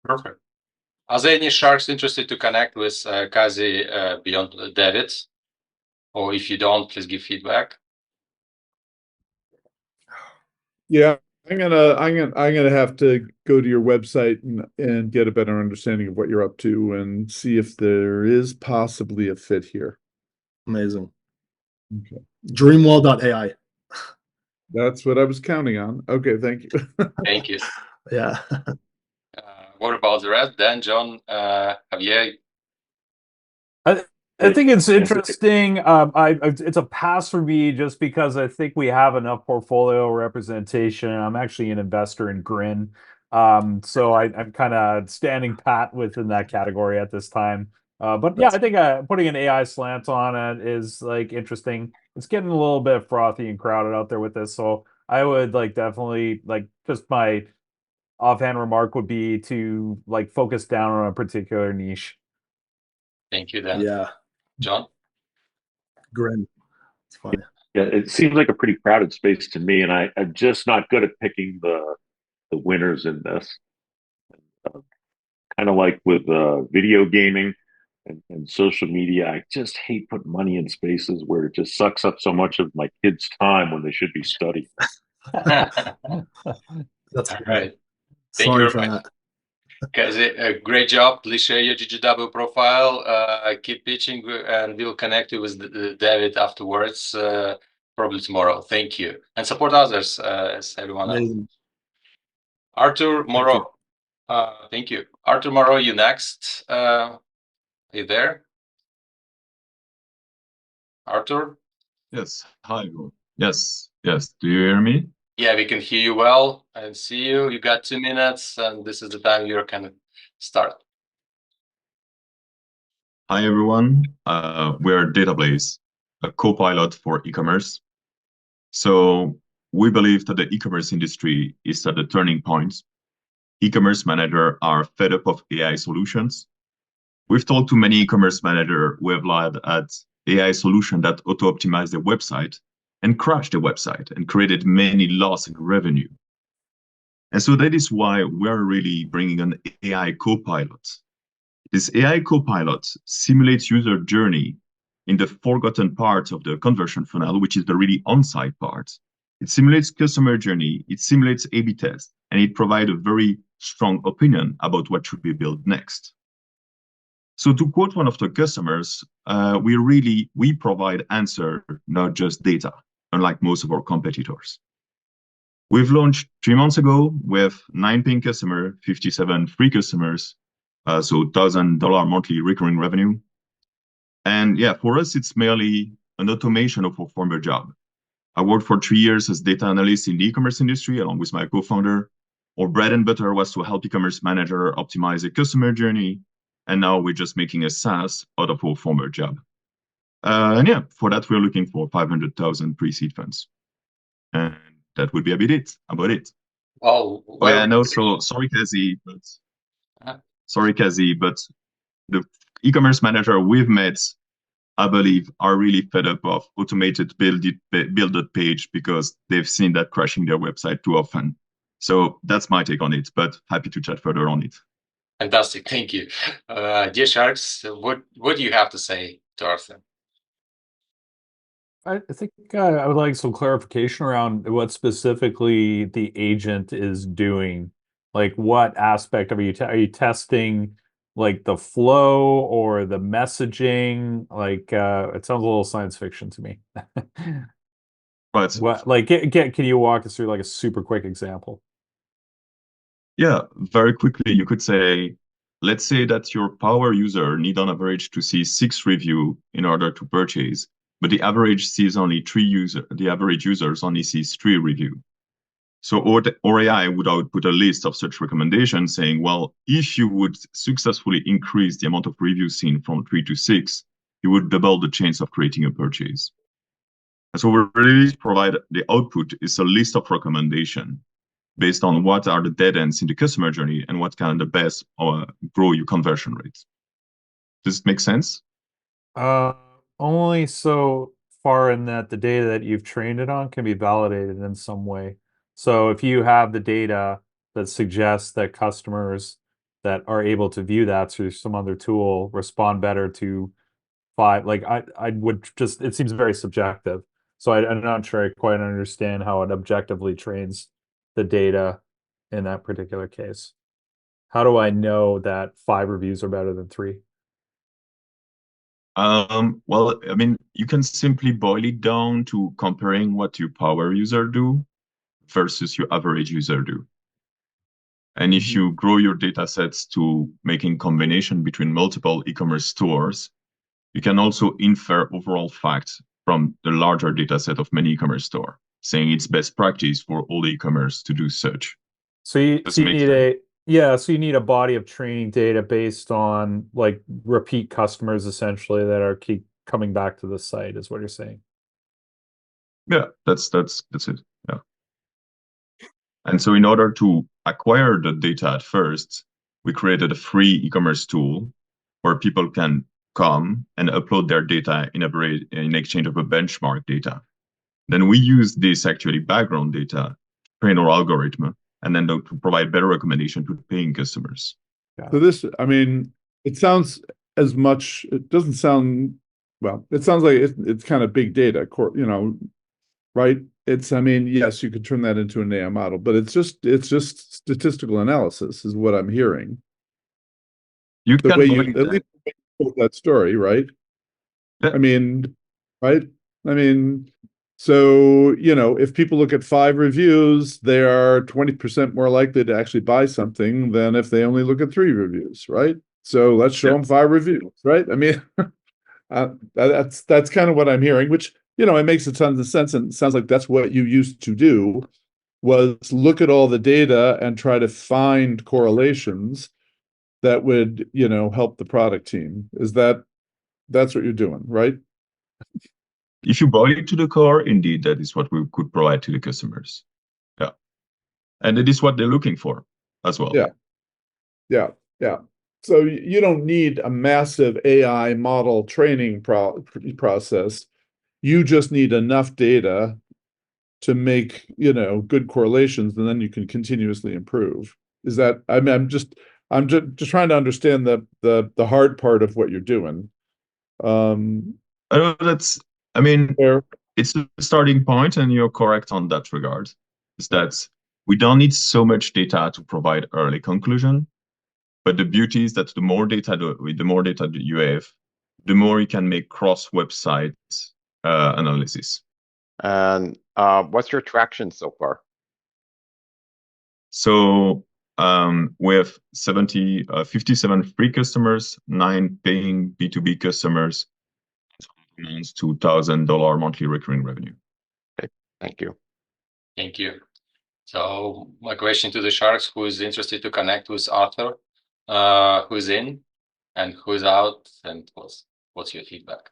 Perfect. Are there any sharks interested to connect with Kazi beyond David? Or if you don't, please give feedback. Yeah, I'm gonna have to go to your website and get a better understanding of what you're up to and see if there is possibly a fit here. Amazing. Okay. Dreamwall.ai. That's what I was counting on. Okay, thank you. Thank you. Yeah. What about the rest? Dan, John, Javier? I think it's interesting. It's a pass for me just because I think we have enough portfolio representation. I'm actually an investor in Grin, so I'm kind of standing pat within that category at this time. But yeah, I think putting an AI slant on it is like interesting. It's getting a little bit frothy and crowded out there with this, so I would like definitely like just my offhand remark would be to like focus down on a particular niche. Thank you, Dan. Yeah. John? Grin. It's funny. Yeah, it seems like a pretty crowded space to me, and I'm just not good at picking the winners in this. Kind of like with video gaming and social media, I just hate putting money in spaces where it just sucks up so much of my kids' time when they should be studying. That's All right. Thank Sorry you for very much. that. Kazi, great job. Please share your GGW profile. Keep pitching, and we'll connect you with David afterwards, probably tomorrow. Thank you. And support others, as everyone else. Amazing. Arthur Moreau. Thank you. Arthur Moreau, you next. Are you there? Arthur? Yes. Hi, everyone. Yes. Yes. Do you hear me? Yeah, we can hear you well and see you. You got 2 minutes, and this is the time you're kind of start. Hi, everyone. We're Datablaze, a co-pilot for e-commerce. So we believe that the e-commerce industry is at a turning point. E-commerce managers are fed up of AI solutions. We've talked to many e-commerce managers who have lied at AI solutions that auto-optimize their website and crash the website and created many loss in revenue. And so that is why we're really bringing an AI co-pilot. This AI co-pilot simulates user journey in the forgotten part of the conversion funnel, which is the really on-site part. It simulates customer journey, it simulates A/B tests, and it provides a very strong opinion about what should be built next. So to quote one of the customers, we provide answer, not just data, unlike most of our competitors. We've launched 3 months ago with 9 paying customers, 57 free customers, so $1,000 monthly recurring revenue. And yeah, for us, it's merely an automation of our former job. I worked for 3 years as data analyst in the e-commerce industry, along with my co-founder. Our bread and butter was to help e-commerce manager optimize a customer journey. And now we're just making a SaaS out of our former job. And yeah, for that, we're looking for 500,000 pre-seed funds. And that would be about it. Oh, well, yeah, no, so sorry, Kazi, but the e-commerce manager we've met, I believe, are really fed up of automated build it page because they've seen that crashing their website too often. So that's my take on it, but happy to chat further on it. Fantastic, thank you. Dear Sharks, what do you have to say to Arthur? I think I would like some clarification around what specifically the agent is doing. Like, what aspect are you testing? Like the flow or the messaging? Like, it sounds a little science fiction to me. Right. What, like, can you walk us through like a super quick example? Yeah, very quickly, you could say, let's say that your power user need on average to see 6 review in order to purchase, but the average sees only 3 user. The average users only sees 3 review. So our AI would output a list of such recommendations saying, well, if you would successfully increase the amount of reviews seen from 3 to 6, you would double the chance of creating a purchase. And so we really provide the output is a list of recommendations based on what are the dead ends in the customer journey and what can the best grow your conversion rates. Does it make sense? Only so far in that the data that you've trained it on can be validated in some way. So if you have the data that suggests that customers that are able to view that through some other tool respond better to 5, like I would just, it seems very subjective. So I'm not sure I quite understand how it objectively trains the data in that particular case. How do I know that 5 reviews are better than 3? Well, I mean, you can simply boil it down to comparing what your power user do versus your average user do. And if you grow your data sets to making combination between multiple e-commerce stores, you can also infer overall facts from the larger data set of many e-commerce store, saying it's best practice for all the e-commerce to do such. So you Does it make need sense? so you need a body of training data based on like repeat customers essentially that are keep coming back to the site is what you're saying. Yeah, that's it. Yeah. And so in order to acquire the data at first, we created a free e-commerce tool where people can come and upload their data in exchange of a benchmark data. Then we use this actually background data to train our algorithm and then to provide better recommendation to paying customers. So this, I mean, it sounds as much, it doesn't sound, well, it sounds like it's kind of big data, right? It's, I mean, yes, you could turn that into an AI model, but it's just statistical analysis is what I'm hearing. You The can way boil you, it at down. least told that story, right? Yeah. I mean, right? I mean, so, if people look at 5 reviews, they are 20% more likely to actually buy something than if they only look at 3 reviews, right? So let's show them 5 reviews, right? I mean, that's kind of what I'm hearing, which, it makes a ton of sense, and it sounds like that's what you used to do, was look at all the data and try to find correlations that would, help the product team. That's what you're doing, right? If you boil it to the core, indeed, that is what we could provide to the customers. Yeah. And it is what they're looking for as well. Yeah. So you don't need a massive AI model training process. You just need enough data to make, good correlations, and then you can continuously improve. Is that, I mean, I'm just trying to understand the hard part of what you're doing. I know I mean, Fair. it's a starting point, and you're correct on that regard. Is that we don't need so much data to provide early conclusion, but the beauty is that the more data that you have, the more you can make cross-website analysis. And what's your traction so far? So we have 57 free customers, 9 paying B2B customers, amounts to $1,000 monthly recurring revenue. Okay, thank you. Thank you. So my question to the Sharks, who is interested to connect with Arthur, who's in and who's out, and what's your feedback?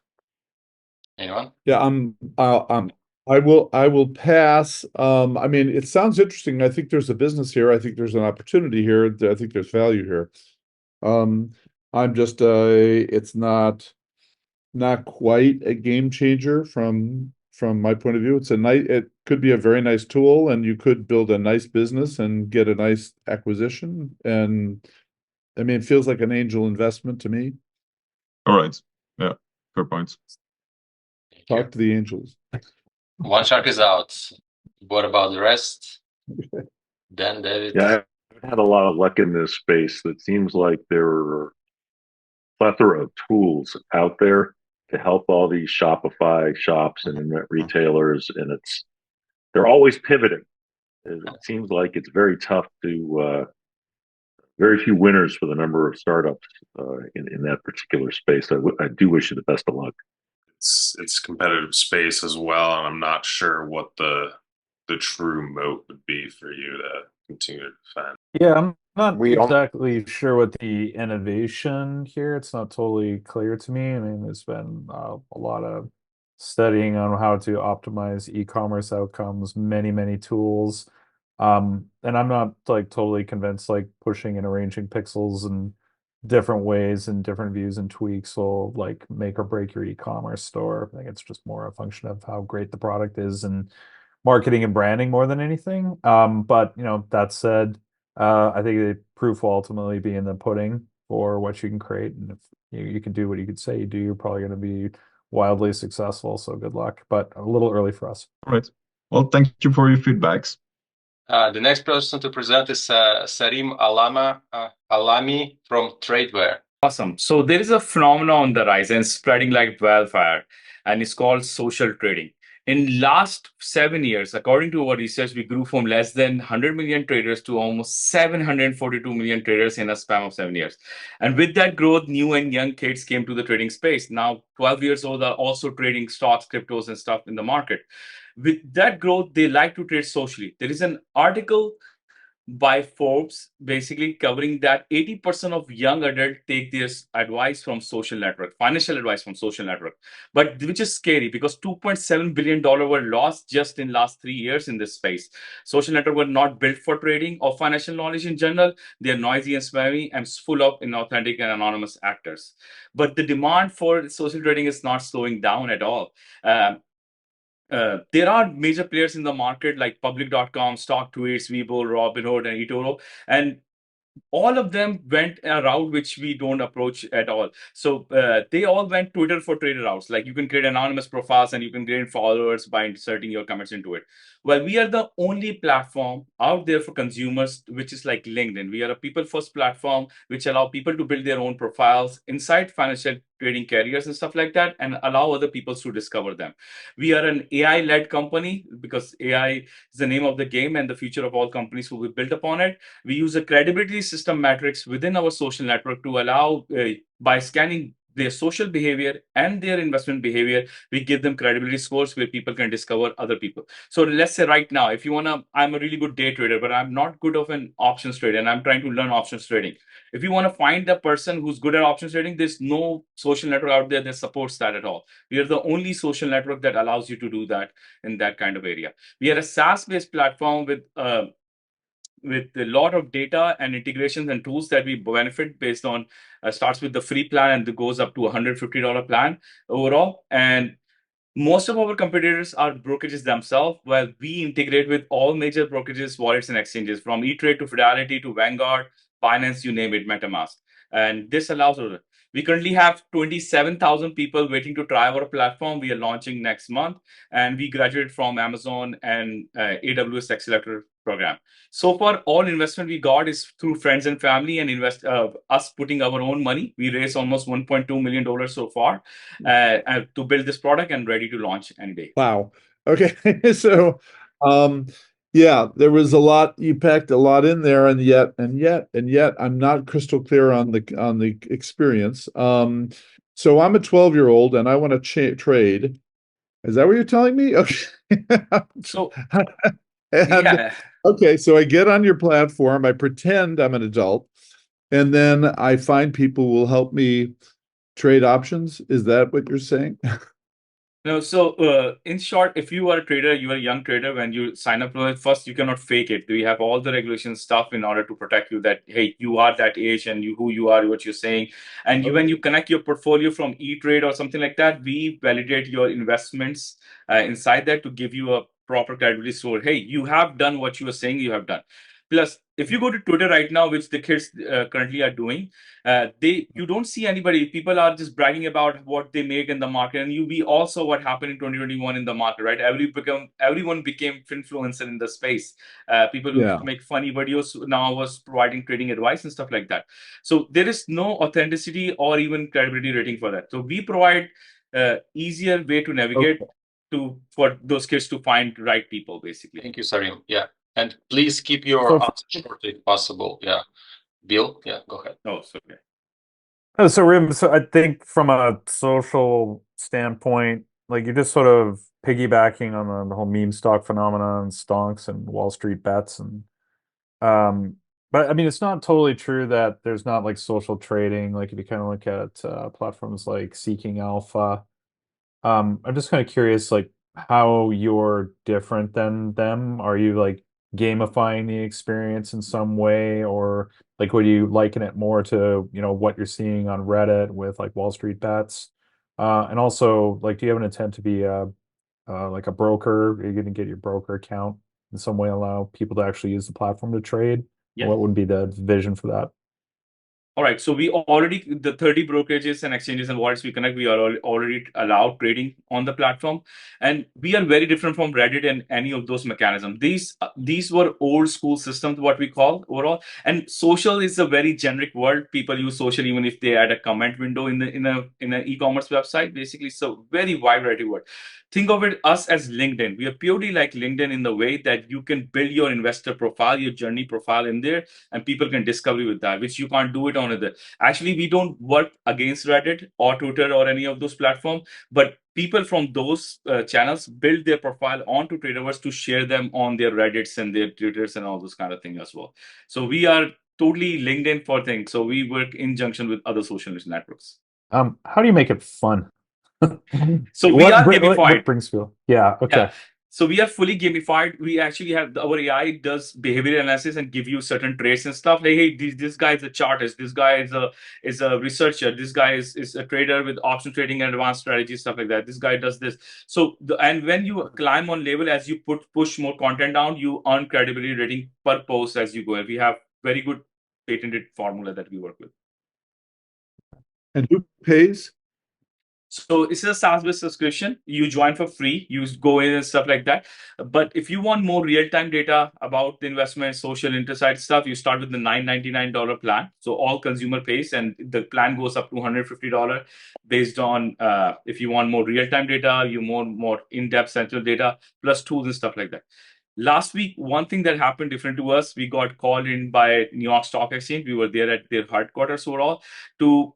Anyone? Yeah, I will pass. I mean, it sounds interesting. I think there's a business here. I think there's an opportunity here. I think there's value here. I'm just it's not quite a game changer from my point of view. It could be a very nice tool, and you could build a nice business and get a nice acquisition. And I mean, it feels like an angel investment to me. All right. Yeah, fair points. Talk to the angels. One Shark is out. What about the rest? Dan, David? Yeah, I've had a lot of luck in this space. It seems like there are a plethora of tools out there to help all these Shopify shops and internet retailers, and it's they're always pivoting. It seems like it's very tough to very few winners for the number of startups in that particular space. I do wish you the best of luck. It's competitive space as well, and I'm not sure what the true moat would be for you to continue to defend. Yeah, I'm not We don't- exactly sure what the innovation here. It's not totally clear to me. I mean, there's been a lot of studying on how to optimize e-commerce outcomes, many tools. And I'm not like totally convinced like pushing and arranging pixels in different ways and different views and tweaks will like make or break your e-commerce store. I think it's just more a function of how great the product is and marketing and branding more than anything. But you know, that said, I think the proof will ultimately be in the pudding for what you can create. And if you can do what you could say you do, you're probably going to be wildly successful. So good luck, but a little early for us. All right. Well, thank you for your feedbacks. The next person to present is Sarim Alami from Tradeware. Awesome. So there is a phenomenon on the rise and spreading like wildfire, and it's called social trading. In last 7 years, according to our research, we grew from less than 100 million traders to almost 742 million traders in a span of 7 years. And with that growth, new and young kids came to the trading space. Now, 12 years old are also trading stocks, cryptos, and stuff in the market. With that growth, they like to trade socially. There is an article by Forbes, basically covering that 80% of young adults take this advice from social network, financial advice from social network, but which is scary because $2.7 billion were lost just in last 3 years in this space. Social network were not built for trading or financial knowledge in general. They're noisy and spammy and full of inauthentic and anonymous actors. But the demand for social trading is not slowing down at all. There are major players in the market like public.com, StockTwits, Weibo, Robinhood, and eToro, and all of them went a route which we don't approach at all. So they all went Twitter for trader routes. Like you can create anonymous profiles and you can gain followers by inserting your comments into it. Well, we are the only platform out there for consumers, which is like LinkedIn. We are a people-first platform which allow people to build their own profiles inside financial trading careers and stuff like that, and allow other people to discover them. We are an AI-led company because AI is the name of the game, and the future of all companies will be built upon it. We use a credibility system matrix within our social network to allow, by scanning their social behavior and their investment behavior, we give them credibility scores where people can discover other people. So let's say right now, if you want to, I'm a really good day trader, but I'm not good of an options trader and I'm trying to learn options trading. If you want to find the person who's good at options trading, there's no social network out there that supports that at all. We are the only social network that allows you to do that in that kind of area. We are a SaaS-based platform with a lot of data and integrations and tools that we benefit based on, starts with the free plan and it goes up to $150 plan overall. And most of our competitors are brokerages themselves, while we integrate with all major brokerages, wallets, and exchanges, from E-Trade to Fidelity to Vanguard, Binance, you name it, MetaMask. And this allows us. We currently have 27,000 people waiting to try our platform. We are launching next month, and we graduated from Amazon and AWS Accelerator program. So far, all investment we got is through friends and family and us putting our own money. We raised almost $1.2 million so far to build this product and ready to launch any day. Wow. Okay. So, yeah, there was a lot, you packed a lot in there, and yet I'm not crystal clear on the experience. So I'm a 12-year-old and I want to trade. Is that what you're telling me? Okay. So, and, yeah. Okay, so I get on your platform, I pretend I'm an adult, and then I find people will help me trade options. Is that what you're saying? No, so in short, if you are a trader, you are a young trader, when you sign up for it, first, you cannot fake it. We have all the regulation stuff in order to protect you that, hey, you are that age and who you are, what you're saying. And when you connect your portfolio from E-Trade or something like that, we validate your investments inside that to give you a proper credibility score. Hey, you have done what you were saying you have done. Plus, if you go to Twitter right now, which the kids currently are doing, you don't see anybody. People are just bragging about what they make in the market. And we also what happened in 2021 in the market, right? Everyone became influencer in the space. People who used to make funny videos now was providing trading advice and stuff like that. So there is no authenticity or even credibility rating for that. So we provide easier way to navigate for those kids to find right people, basically. Thank you, Sarim. Yeah, and please keep your So- answer short if possible. Yeah, Bill. Yeah, go ahead. Oh, so okay. So I think from a social standpoint, like you're just sort of piggybacking on the whole meme stock phenomenon and stonks and Wall Street bets but I mean it's not totally true that there's not like social trading. Like if you kind of look at platforms like Seeking Alpha, I'm just kind of curious like how you're different than them. Are you like gamifying the experience in some way, or like would you liken it more to, you know, what you're seeing on Reddit with like Wall Street bets? And also like do you have an intent to be like a broker? Are you going to get your broker account in some way, allow people to actually use the platform to trade? Yeah. What would be the vision for that? All right. So we already, the 30 brokerages and exchanges and wallets we connect, we are already allowed trading on the platform. And we are very different from Reddit and any of those mechanisms. These were old school systems, what we call overall. And social is a very generic word. People use social even if they add a comment window in an e-commerce website, basically. So very wide variety word. Think of it us as LinkedIn. We are purely like LinkedIn in the way that you can build your investor profile, your journey profile in there, and people can discover you with that, which you can't do it on other. Actually, we don't work against Reddit or Twitter or any of those platforms, but people from those channels build their profile onto Traderverse to share them on their Reddits and their Twitters and all those kind of things as well. So we are totally LinkedIn for things. So we work in junction with other social networks. How do you make it fun? So we are gamified. What brings people? Yeah, okay. Yeah. So we are fully gamified. We actually have our AI does behavioral analysis and give you certain traits and stuff. Like, hey, this guy is a chartist. This guy is a researcher. This guy is a trader with option trading and advanced strategy, stuff like that. This guy does this. So and when you climb on level, as you push more content down, you earn credibility rating per post as you go. And we have very good patented formula that we work with. And who pays? So it's a SaaS-based subscription. You join for free. You go in and stuff like that. But if you want more real-time data about the investment, social insight stuff, you start with the $999 plan. So all consumer pays, and the plan goes up to $150 based on if you want more real-time data, you more in-depth central data, plus tools and stuff like that. Last week, one thing that happened different to us, we got called in by New York Stock Exchange. We were there at their headquarters overall to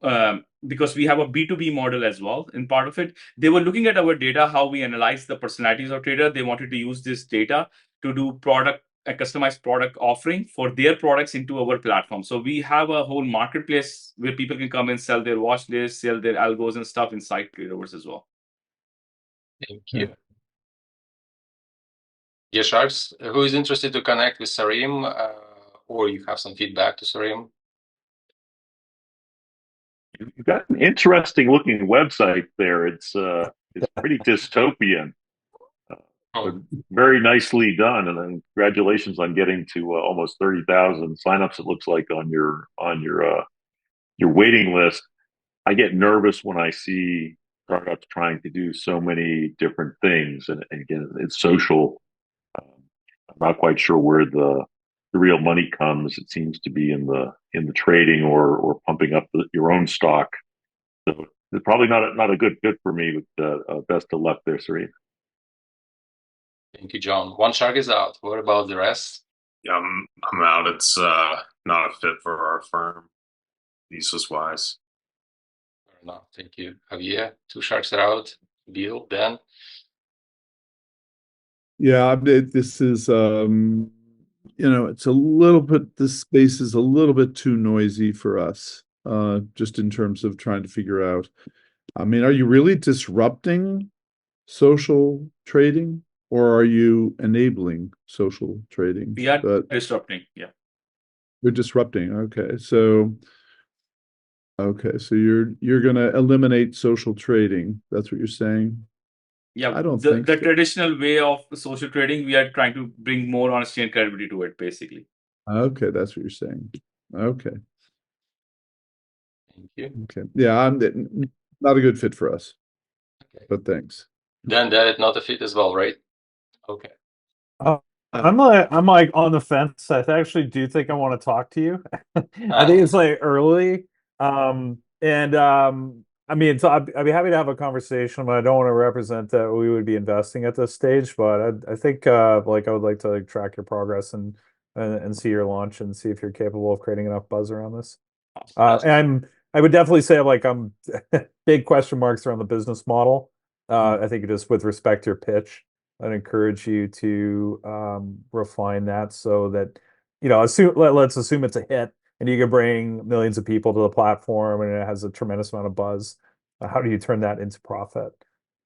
because we have a B2B model as well in part of it. They were looking at our data, how we analyze the personalities of trader. They wanted to use this data to do a customized product offering for their products into our platform. So we have a whole marketplace where people can come and sell their watch lists, sell their algos and stuff inside Traderverse as well. Thank you. Yeah, Sharks, who is interested to connect with Sarim, or you have some feedback to Sarim? You've got an interesting looking website there. It's pretty dystopian. Very nicely done, and then congratulations on getting to almost 30,000 signups. It looks like on your waiting list. I get nervous when I see startups trying to do so many different things, and again, it's social. I'm not quite sure where the real money comes. It seems to be in the trading or pumping up your own stock. So it's probably not a good fit for me. But best of luck there, Sarim. Thank you, John. One shark is out. What about the rest? Yeah, I'm out. It's not a fit for our firm, thesis wise. Fair enough. Thank you, Javier. Two sharks are out. Bill, Dan. Yeah, this is it's a little bit, this space is a little bit too noisy for us, just in terms of trying to figure out. I mean, are you really disrupting social trading, or are you enabling social trading? We are disrupting, yeah. You're disrupting. Okay, so you're gonna eliminate social trading. That's what you're saying? Yeah, I don't think the so. traditional way of social trading, we are trying to bring more honesty and credibility to it, basically. Okay, that's what you're saying. Okay. Thank you. Okay. Yeah, I'm not a good fit for us. Okay. But thanks. Dan, that is not a fit as well, right? Okay. I'm like on the fence. I actually do think I want to talk to you. I think it's like early. I mean, so I'd be happy to have a conversation, but I don't want to represent that we would be investing at this stage. But I think like I would like to like track your progress and see your launch and see if you're capable of creating enough buzz around this. And I would definitely say like I'm big question marks around the business model. I think just with respect to your pitch, I'd encourage you to refine that so that let's assume it's a hit and you can bring millions of people to the platform and it has a tremendous amount of buzz. How do you turn that into profit?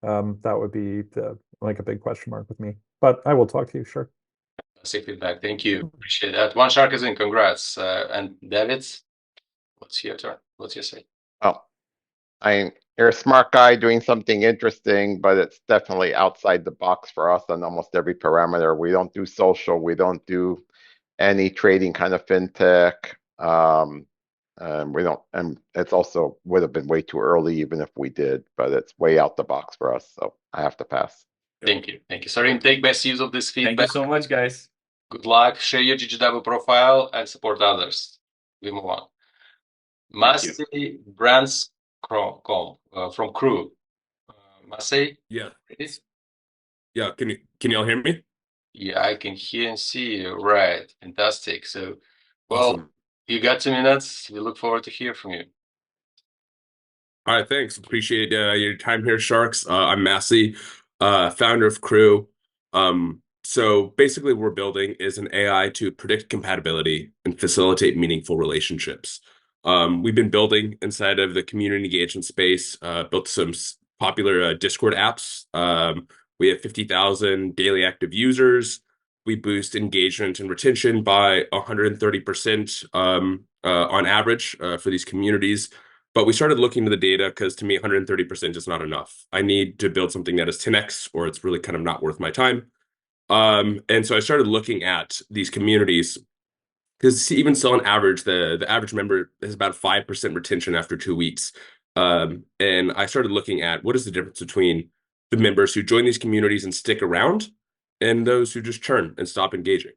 That would be like a big question mark with me. But I will talk to you, sure. Fantastic feedback. Thank you. Appreciate that. One Shark is in. Congrats. And David, what's your turn? What's your say? Oh, you're a smart guy doing something interesting, but it's definitely outside the box for us on almost every parameter. We don't do social. We don't do any trading kind of fintech. We don't, and it's also would have been way too early even if we did, but it's way out the box for us. So I have to pass. Thank you. Thank you. Sorry, take best use of this feedback. Thank you so much, guys. Good luck. Share your GGW profile and support others. We move on. Massey Brands from Crew. Massey? Yeah. Ready? Yeah. Can y'all hear me? Yeah, I can hear and see you. Right. Fantastic. So, well, Awesome. you got 2 minutes. We look forward to hear from you. All right, thanks. Appreciate your time here, Sharks. I'm Massey, founder of Crew. So basically, what we're building is an AI to predict compatibility and facilitate meaningful relationships. We've been building inside of the community engagement space, built some popular Discord apps. We have 50,000 daily active users. We boost engagement and retention by 130% on average for these communities. But we started looking into the data because to me, 130% is not enough. I need to build something that is 10x or it's really kind of not worth my time. And so I started looking at these communities because even still on average, the average member has about 5% retention after 2 weeks. And I started looking at what is the difference between the members who join these communities and stick around and those who just churn and stop engaging.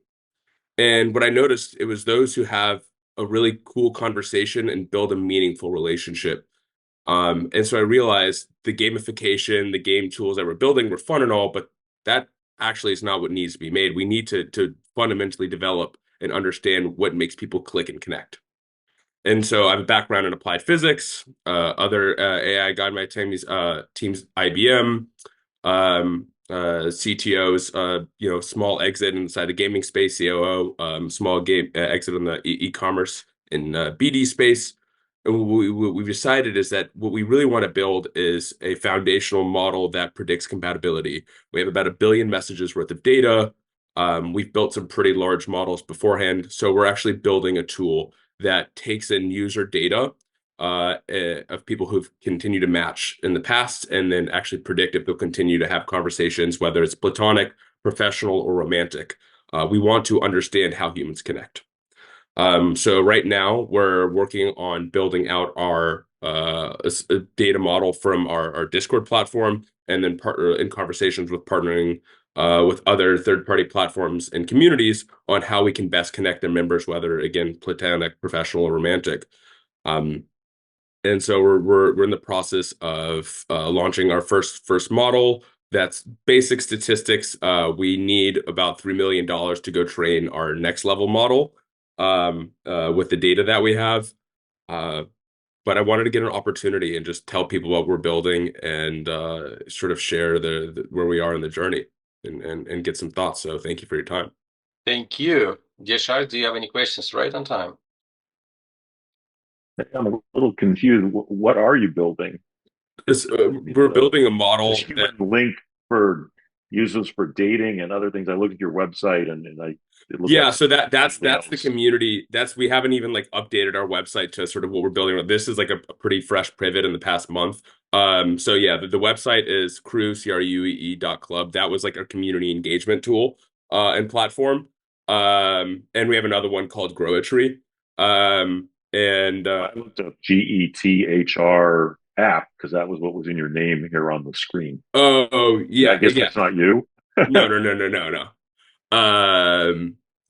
And what I noticed, it was those who have a really cool conversation and build a meaningful relationship. And so I realized the gamification, the game tools that we're building were fun and all, but that actually is not what needs to be made. We need to fundamentally develop and understand what makes people click and connect. And so I have a background in applied physics, other AI guide my teams, IBM, CTOs, small exit inside the gaming space, COO, small game exit on the e-commerce in BD space. And what we've decided is that what we really want to build is a foundational model that predicts compatibility. We have about 1 billion messages worth of data. We've built some pretty large models beforehand. So we're actually building a tool that takes in user data of people who've continued to match in the past and then actually predict if they'll continue to have conversations, whether it's platonic, professional, or romantic. We want to understand how humans connect. So right now we're working on building out our a data model from our Discord platform and then partner in conversations with partnering with other third-party platforms and communities on how we can best connect their members, whether again platonic, professional, or romantic. And so we're in the process of launching our first model. That's basic statistics. We need about $3 million to go train our next level model with the data that we have. But I wanted to get an opportunity and just tell people what we're building and sort of share where we are in the journey and get some thoughts. So thank you for your time. Thank you. Dear Shark, do you have any questions right on time? I'm a little confused. What are you building? We're building a model. A human link for users for dating and other things. I looked at your website and it looks like so that's the community. We haven't even like updated our website to sort of what we're building. This is like a pretty fresh pivot in the past month. So yeah, the website is crue.club. That was like our community engagement tool and platform. And we have another one called Grow-a-Tree. And I looked up GETHR app because that was what was in your name here on the screen. Oh yeah, I guess that's not you. No.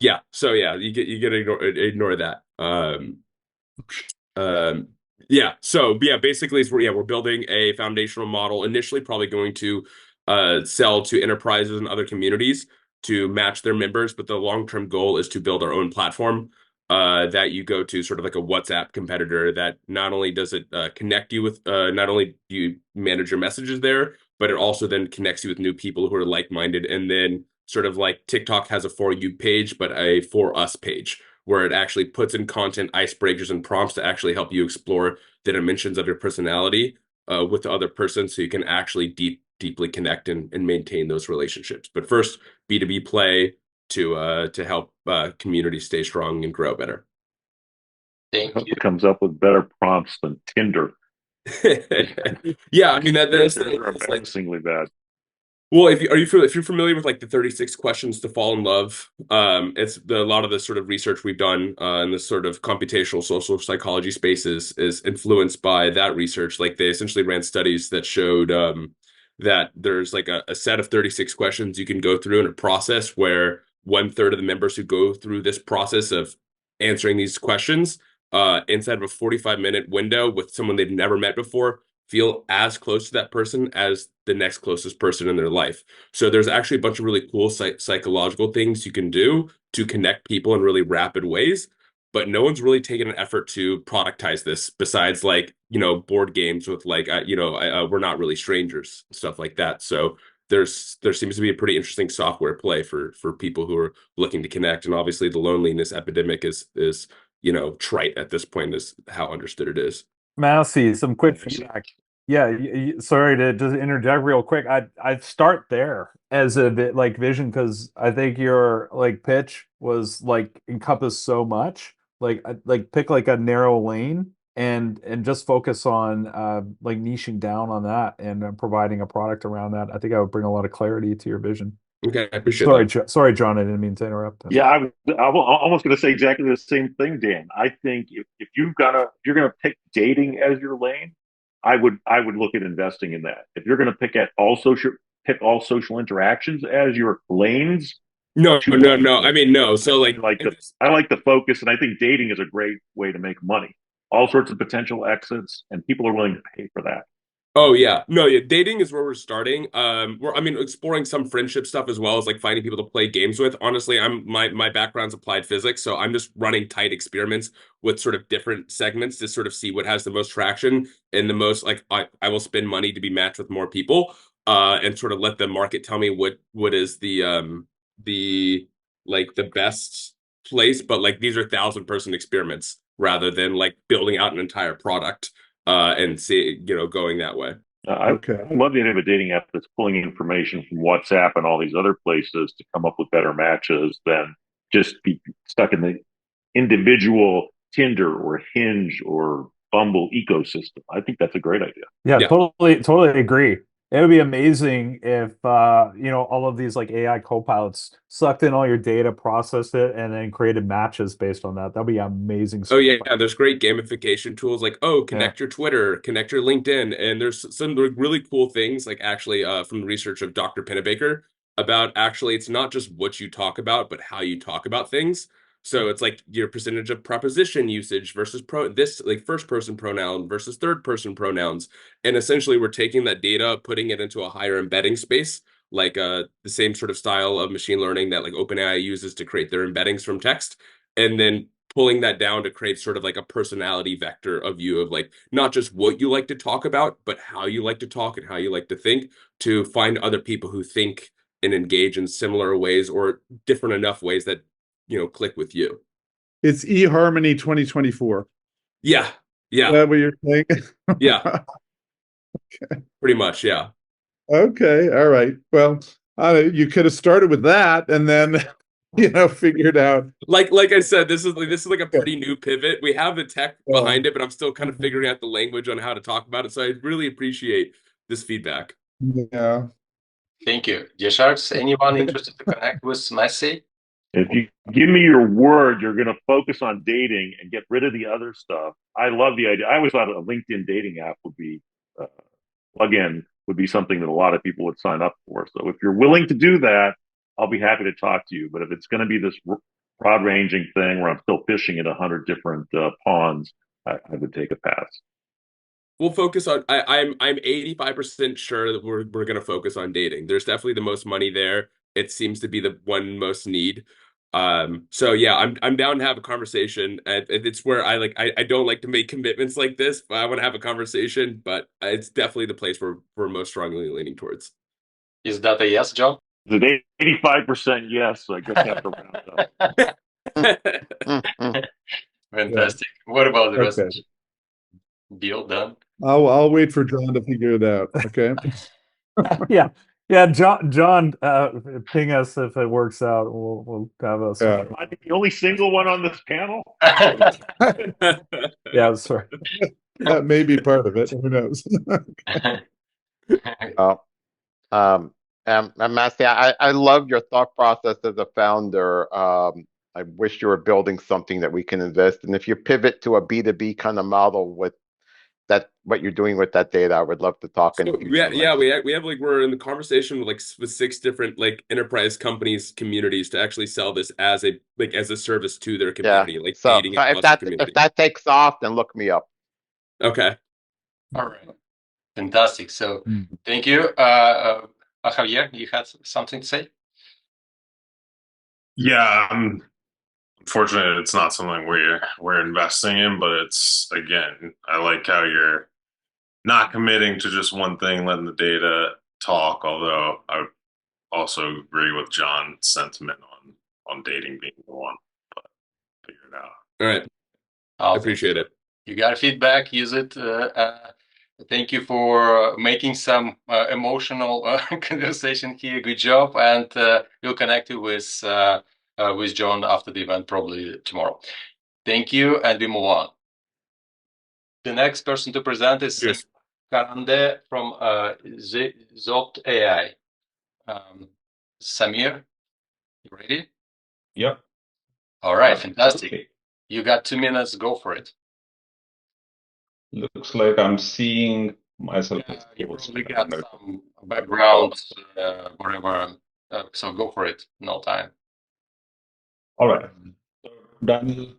Yeah. So yeah, you get ignore that. Yeah. So yeah, basically, we're building a foundational model. Initially, probably going to sell to enterprises and other communities to match their members, but the long-term goal is to build our own platform that you go to, sort of like a WhatsApp competitor. That not only does it connect you with, not only do you manage your messages there, but it also then connects you with new people who are like-minded. And then sort of like TikTok has a For You page, but a For Us page, where it actually puts in content, icebreakers, and prompts to actually help you explore the dimensions of your personality with the other person, so you can actually deeply connect and maintain those relationships. But first, B2B play to help communities stay strong and grow better. Thank you. Comes up with better prompts than Tinder. Yeah, I mean that's embarrassingly bad. Well, if you're familiar with like the 36 questions to fall in love, it's a lot of the sort of research we've done in this sort of computational social psychology spaces is influenced by that research. Like they essentially ran studies that showed that there's like a set of 36 questions you can go through in a process where 1/3 of the members who go through this process of answering these questions inside of a 45-minute window with someone they've never met before feel as close to that person as the next closest person in their life. So there's actually a bunch of really cool psychological things you can do to connect people in really rapid ways, but no one's really taken an effort to productize this besides like, board games with like, we're not really strangers, stuff like that. So there seems to be a pretty interesting software play for people who are looking to connect. And obviously the loneliness epidemic is trite at this point, is how understood it is. Massey, some quick feedback. Yeah, sorry to just interject real quick. I'd start there as a bit like vision, because I think your like pitch was like encompass so much. Like pick like a narrow lane and just focus on like niching down on that and providing a product around that. I think I would bring a lot of clarity to your vision. Okay, I appreciate that. Sorry, John, I didn't mean to interrupt. Yeah, I was almost going to say exactly the same thing, Dan. I think if you're gonna pick dating as your lane, I would look at investing in that. If you're going to pick all social interactions as your lanes, no. I mean, no. So like, I like the focus, and I think dating is a great way to make money. All sorts of potential exits, and people are willing to pay for that. Oh yeah, no, yeah. Dating is where we're starting. I mean, exploring some friendship stuff as well as like finding people to play games with. Honestly, my background's applied physics, so I'm just running tight experiments with sort of different segments to sort of see what has the most traction and the most like I will spend money to be matched with more people, and sort of let the market tell me what is the like the best place. But like these are 1,000-person experiments rather than like building out an entire product. And see, going that way. I love the idea of a dating app that's pulling information from WhatsApp and all these other places to come up with better matches than just be stuck in the individual Tinder or Hinge or Bumble ecosystem. I think that's a great idea. Yeah, totally agree. It would be amazing if all of these like AI co-pilots sucked in all your data, processed it, and then created matches based on that. That'd be amazing. Oh yeah, there's great gamification tools like connect your Twitter, connect your LinkedIn, and there's some really cool things like actually from the research of Dr. Pennebaker about actually it's not just what you talk about, but how you talk about things. So it's like your percentage of preposition usage versus first person pronoun versus third person pronouns. And essentially we're taking that data, putting it into a higher embedding space, like the same sort of style of machine learning that like OpenAI uses to create their embeddings from text. And then pulling that down to create sort of like a personality vector of you of like not just what you like to talk about, but how you like to talk and how you like to think, to find other people who think and engage in similar ways or different enough ways that click with you. It's eHarmony 2024. Yeah. Is that what you're saying? Yeah. Okay. Pretty much, yeah. Okay, all right. Well, you could have started with that and then figured out. Like I said, this is like a pretty new pivot. We have the tech behind it, but I'm still kind of figuring out the language on how to talk about it. So I really appreciate this feedback. Yeah. Thank you. Sharks, anyone interested to connect with Massey? If you give me your word, you're going to focus on dating and get rid of the other stuff. I love the idea. I always thought a LinkedIn dating app would be plug-in would be something that a lot of people would sign up for. So if you're willing to do that, I'll be happy to talk to you. But if it's going to be this broad-ranging thing where I'm still fishing at 100 different ponds, I would take a pass. We'll focus on. I'm 85% sure that we're gonna focus on dating. There's definitely the most money there. It seems to be the one most need. So yeah, I'm down to have a conversation. It's where I don't like to make commitments like this, but I want to have a conversation. But it's definitely the place where we're most strongly leaning towards. Is that a yes, John? It's an 85% yes, so I guess I have to round up. Fantastic. What about the rest? Okay. Deal done? I'll wait for John to figure it out. Okay. Yeah. Yeah, John, ping us if it works out. We'll have us. Yeah. I'm the only single one on this panel. Yeah, that's right. That may be part of it. Who knows? Massi, I love your thought process as a founder. I wish you were building something that we can invest in. If you pivot to a B2B kind of model with that, what you're doing with that data, I would love to talk in the future. We have we're in the conversation with 6 different enterprise companies, communities to actually sell this as a service to their community, so if that takes off, then look me up. Okay. All right. Fantastic. So thank you. Javier, you had something to say? Yeah, unfortunately, it's not something we're investing in, but it's, again, I like how you're not committing to just one thing, letting the data talk, although I would also agree with John's sentiment on dating being the one, but figure it out. All right. I appreciate it. You got feedback, use it. Thank you for making some emotional conversation here. Good job. And we'll connect you with John after the event, probably tomorrow. Thank you. And we move on. The next person to present is Karande from Zopt AI. Samir, you ready? Yep. All right, fantastic. Okay. You got 2 minutes, go for it. Looks like I'm seeing myself. Yeah, you probably got some background, whatever. So go for it, no time. All right. Daniel,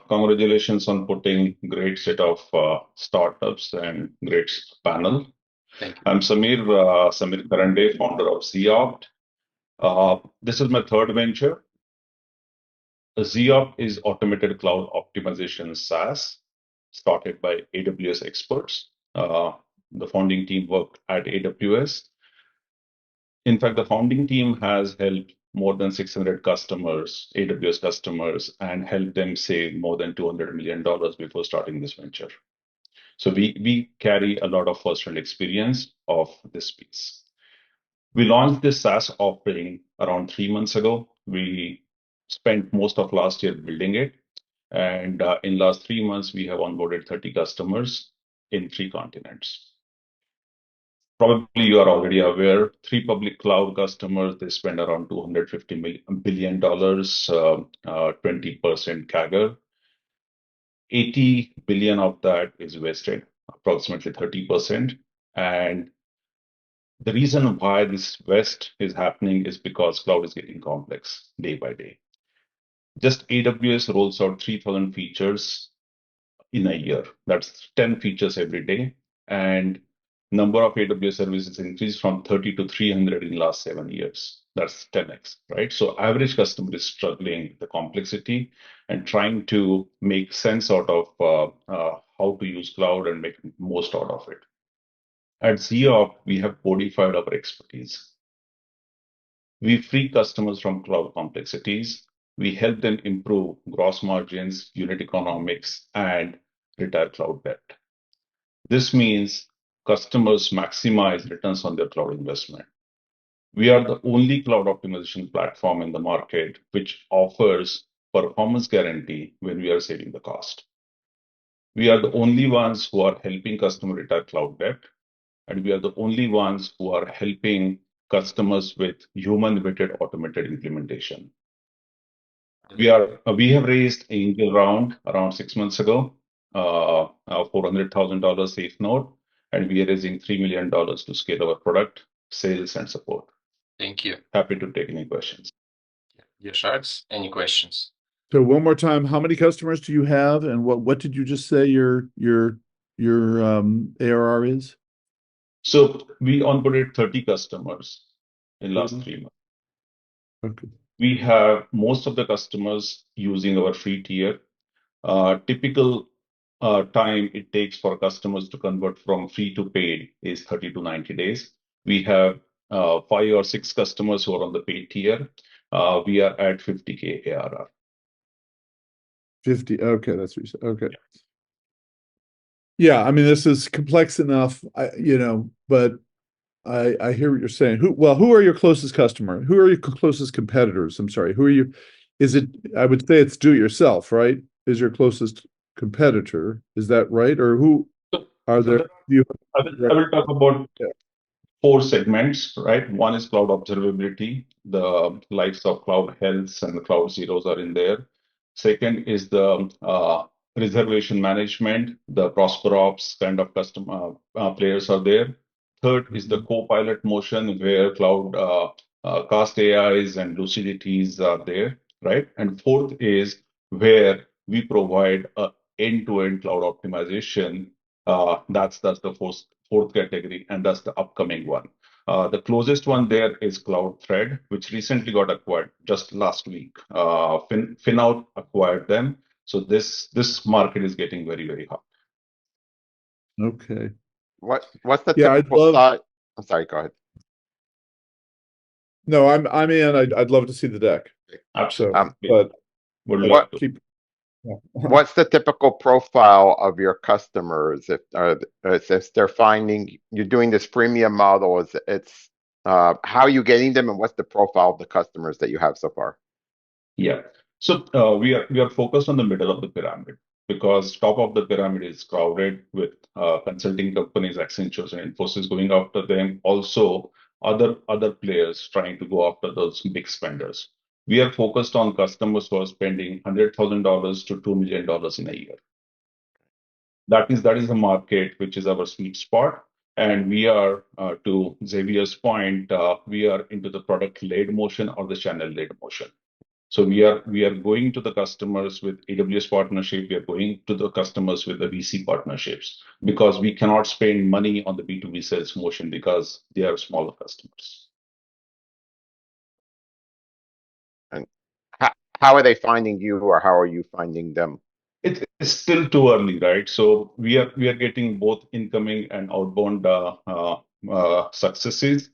congratulations on putting great set of startups and great panel. Thank you. I'm Samir Karande, founder of Zopt. This is my third venture. Zopt is automated cloud optimization SaaS, started by AWS experts. The founding team worked at AWS. In fact, the founding team has helped more than 600 customers, AWS customers, and helped them save more than $200 million before starting this venture. So we carry a lot of first-hand experience of this piece. We launched this SaaS offering around 3 months ago. We spent most of last year building it. And in last 3 months, we have onboarded 30 customers in 3 continents. Probably you are already aware, 3 public cloud customers, they spend around $250 billion, 20% CAGR. 80 billion of that is wasted, approximately 30%. And the reason why this waste is happening is because cloud is getting complex day by day. Just AWS rolls out 3,000 features in a year. That's 10 features every day. And number of AWS services increased from 30 to 300 in the last 7 years. That's 10x, right? So average customer is struggling with the complexity and trying to make sense out of how to use cloud and make most out of it. At Zopt, we have codified our expertise. We free customers from cloud complexities. We help them improve gross margins, unit economics, and retire cloud debt. This means customers maximize returns on their cloud investment. We are the only cloud optimization platform in the market which offers performance guarantee when we are saving the cost. We are the only ones who are helping customers retire cloud debt, and we are the only ones who are helping customers with human-weighted automated implementation. We have raised an angel round around 6 months ago, $400,000 safe note, and we are raising $3 million to scale our product, sales, and support. Thank you. Happy to take any questions. Yeah, Sharks, any questions? So one more time, how many customers do you have, and what did you just say your ARR is? So we onboarded 30 customers in last 3 months. Okay. We have most of the customers using our free tier. Typical time it takes for customers to convert from free to paid is 30 to 90 days. We have 5 or 6 customers who are on the paid tier. We are at 50K ARR. 50. Okay, that's what you said. Okay. Yeah, I mean, this is complex enough, but I hear what you're saying. Who are your closest customer? Who are your closest competitors? I'm sorry. Who are you? I would say it's do-it-yourself, right? Is your closest competitor. Is that right? Or who are there? I will talk about 4 segments, right? One is cloud observability. The likes of Cloud Health and the Cloud Zeros are in there. Second is the reservation management. The Prosper Ops kind of customer players are there. Third is the co-pilot motion where cloud cast AIs and lucidities are there, right? And fourth is where we provide a end-to-end cloud optimization. That's the fourth category, and that's the upcoming one. The closest one there is Cloud Thread, which recently got acquired just last week. FinOut acquired them. So this market is getting very, very hot. Okay. What's the typical size? I'm sorry, go ahead. No, I'm in. I'd love to see the deck. Absolutely. What's the typical profile of your customers if they're finding you're doing this freemium model? How are you getting them, and what's the profile of the customers that you have so far? Yeah. So we are focused on the middle of the pyramid because top of the pyramid is crowded with consulting companies, Accenture and Infosys going after them. Also, other players trying to go after those big spenders. We are focused on customers who are spending $100,000 to $2 million in a year. That is the market which is our sweet spot. And we are, to Xavier's point, we are into the product-led motion or the channel-led motion. So we are going to the customers with AWS partnership. We are going to the customers with the VC partnerships because we cannot spend money on the B2B sales motion because they are smaller customers. And how are they finding you, or how are you finding them? It's still too early, right? So we are getting both incoming and outbound successes.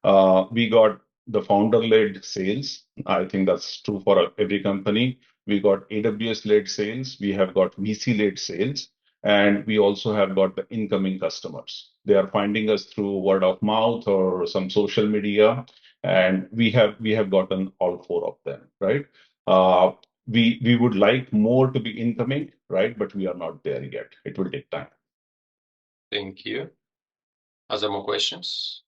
We got the founder-led sales. I think that's true for every company. We got AWS-led sales. We have got VC-led sales. And we also have got the incoming customers. They are finding us through word of mouth or some social media. And we have gotten all 4 of them, right? We would like more to be incoming, right? But we are not there yet. It will take time. Thank you. Are there more questions?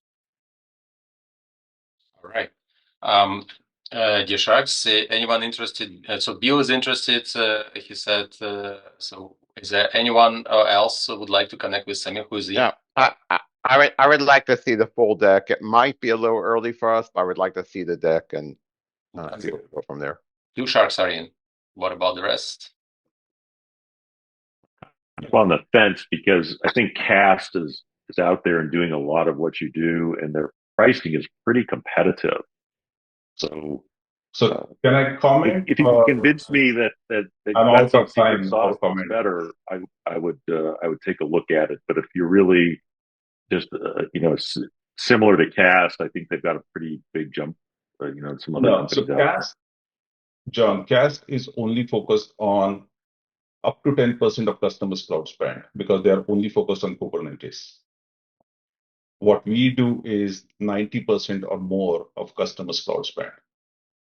All right. Dear Sharks, anyone interested? So Bill is interested, he said. So is there anyone else who would like to connect with Samir, who is the... Yeah, I would like to see the full deck. It might be a little early for us, but I would like to see the deck and see where we go from there. 2 Sharks are in. What about the rest? I'm on the fence because I think Cast is out there and doing a lot of what you do, and their pricing is pretty competitive. So can I comment? If you can convince me that you got some secret sauce that's better, I would take a look at it. But if you're really just similar to Cast, I think they've got a pretty big jump. Some other companies out there. John, Cast is only focused on up to 10% of customers' cloud spend because they are only focused on Kubernetes. What we do is 90% or more of customers' cloud spend.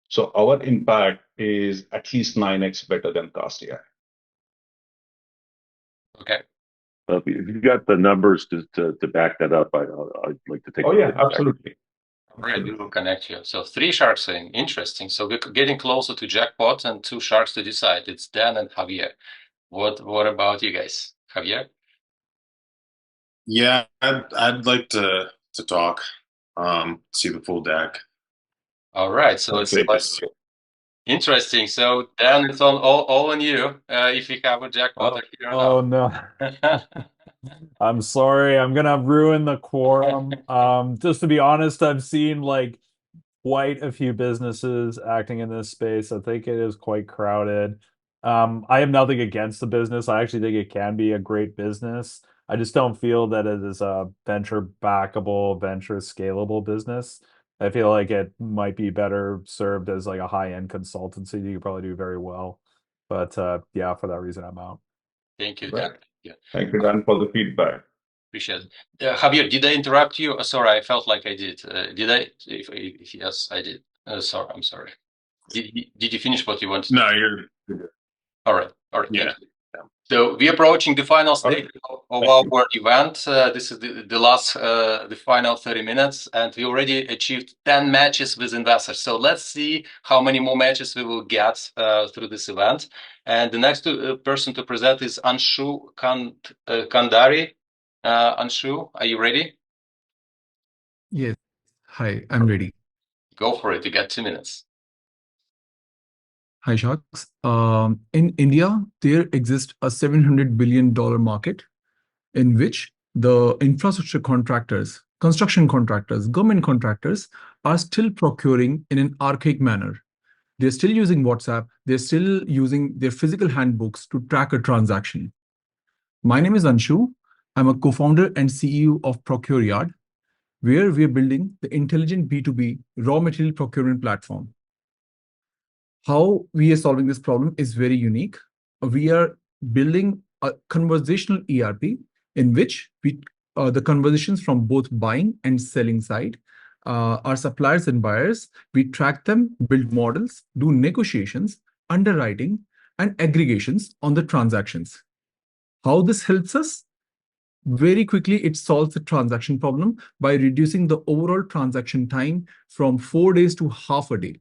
So our impact is at least 9x better than Cast AI. Okay. If you've got the numbers to back that up, I'd like to take a look at that. Absolutely. All right, we will connect you. So 3 Sharks are in. Interesting. So we're getting closer to jackpot and 2 Sharks to decide. It's Dan and Xavier. What about you guys? Xavier? Yeah, I'd like to talk, see the full deck. All right. So Interesting. So Dan, it's all on you. If you have a jackpot here or Oh no. I'm sorry. I'm gonna ruin the quorum. Just to be honest, I've seen like quite a few businesses acting in this space. I think it is quite crowded. I have nothing against the business. I actually think it can be a great business. I just don't feel that it is a venture backable, venture scalable business. I feel like it might be better served as like a high-end consultancy. You could probably do very well. But yeah, for that reason, I'm out. Thank you, Right. Dan. Yeah. Thank you, Dan, for the feedback. Appreciate it. Javier, did I interrupt you? Sorry, I felt like I did. Did I? If yes, I did. Sorry, I'm sorry. Did you finish what you wanted? No, you're All right. yeah. Thank you. So we're approaching the final stage of our event. This is the last, the final 30 minutes, and we already achieved 10 matches with investors. So let's see how many more matches we will get through this event. And the next person to present is Anshu Kandari. Anshu, are you ready? Yes. Hi, I'm ready. Go for it. You got 2 minutes. Hi, Sharks. In India, there exists a $700 billion market in which the infrastructure contractors, construction contractors, government contractors are still procuring in an archaic manner. They're still using WhatsApp. They're still using their physical handbooks to track a transaction. My name is Anshu. I'm a co-founder and CEO of ProcureYard, where we're building the intelligent B2B raw material procurement platform. How we are solving this problem is very unique. We are building a conversational ERP in which the conversations from both buying and selling side, our suppliers and buyers, we track them, build models, do negotiations, underwriting, and aggregations on the transactions. How this helps us? Very quickly, it solves the transaction problem by reducing the overall transaction time from 4 days to half a day.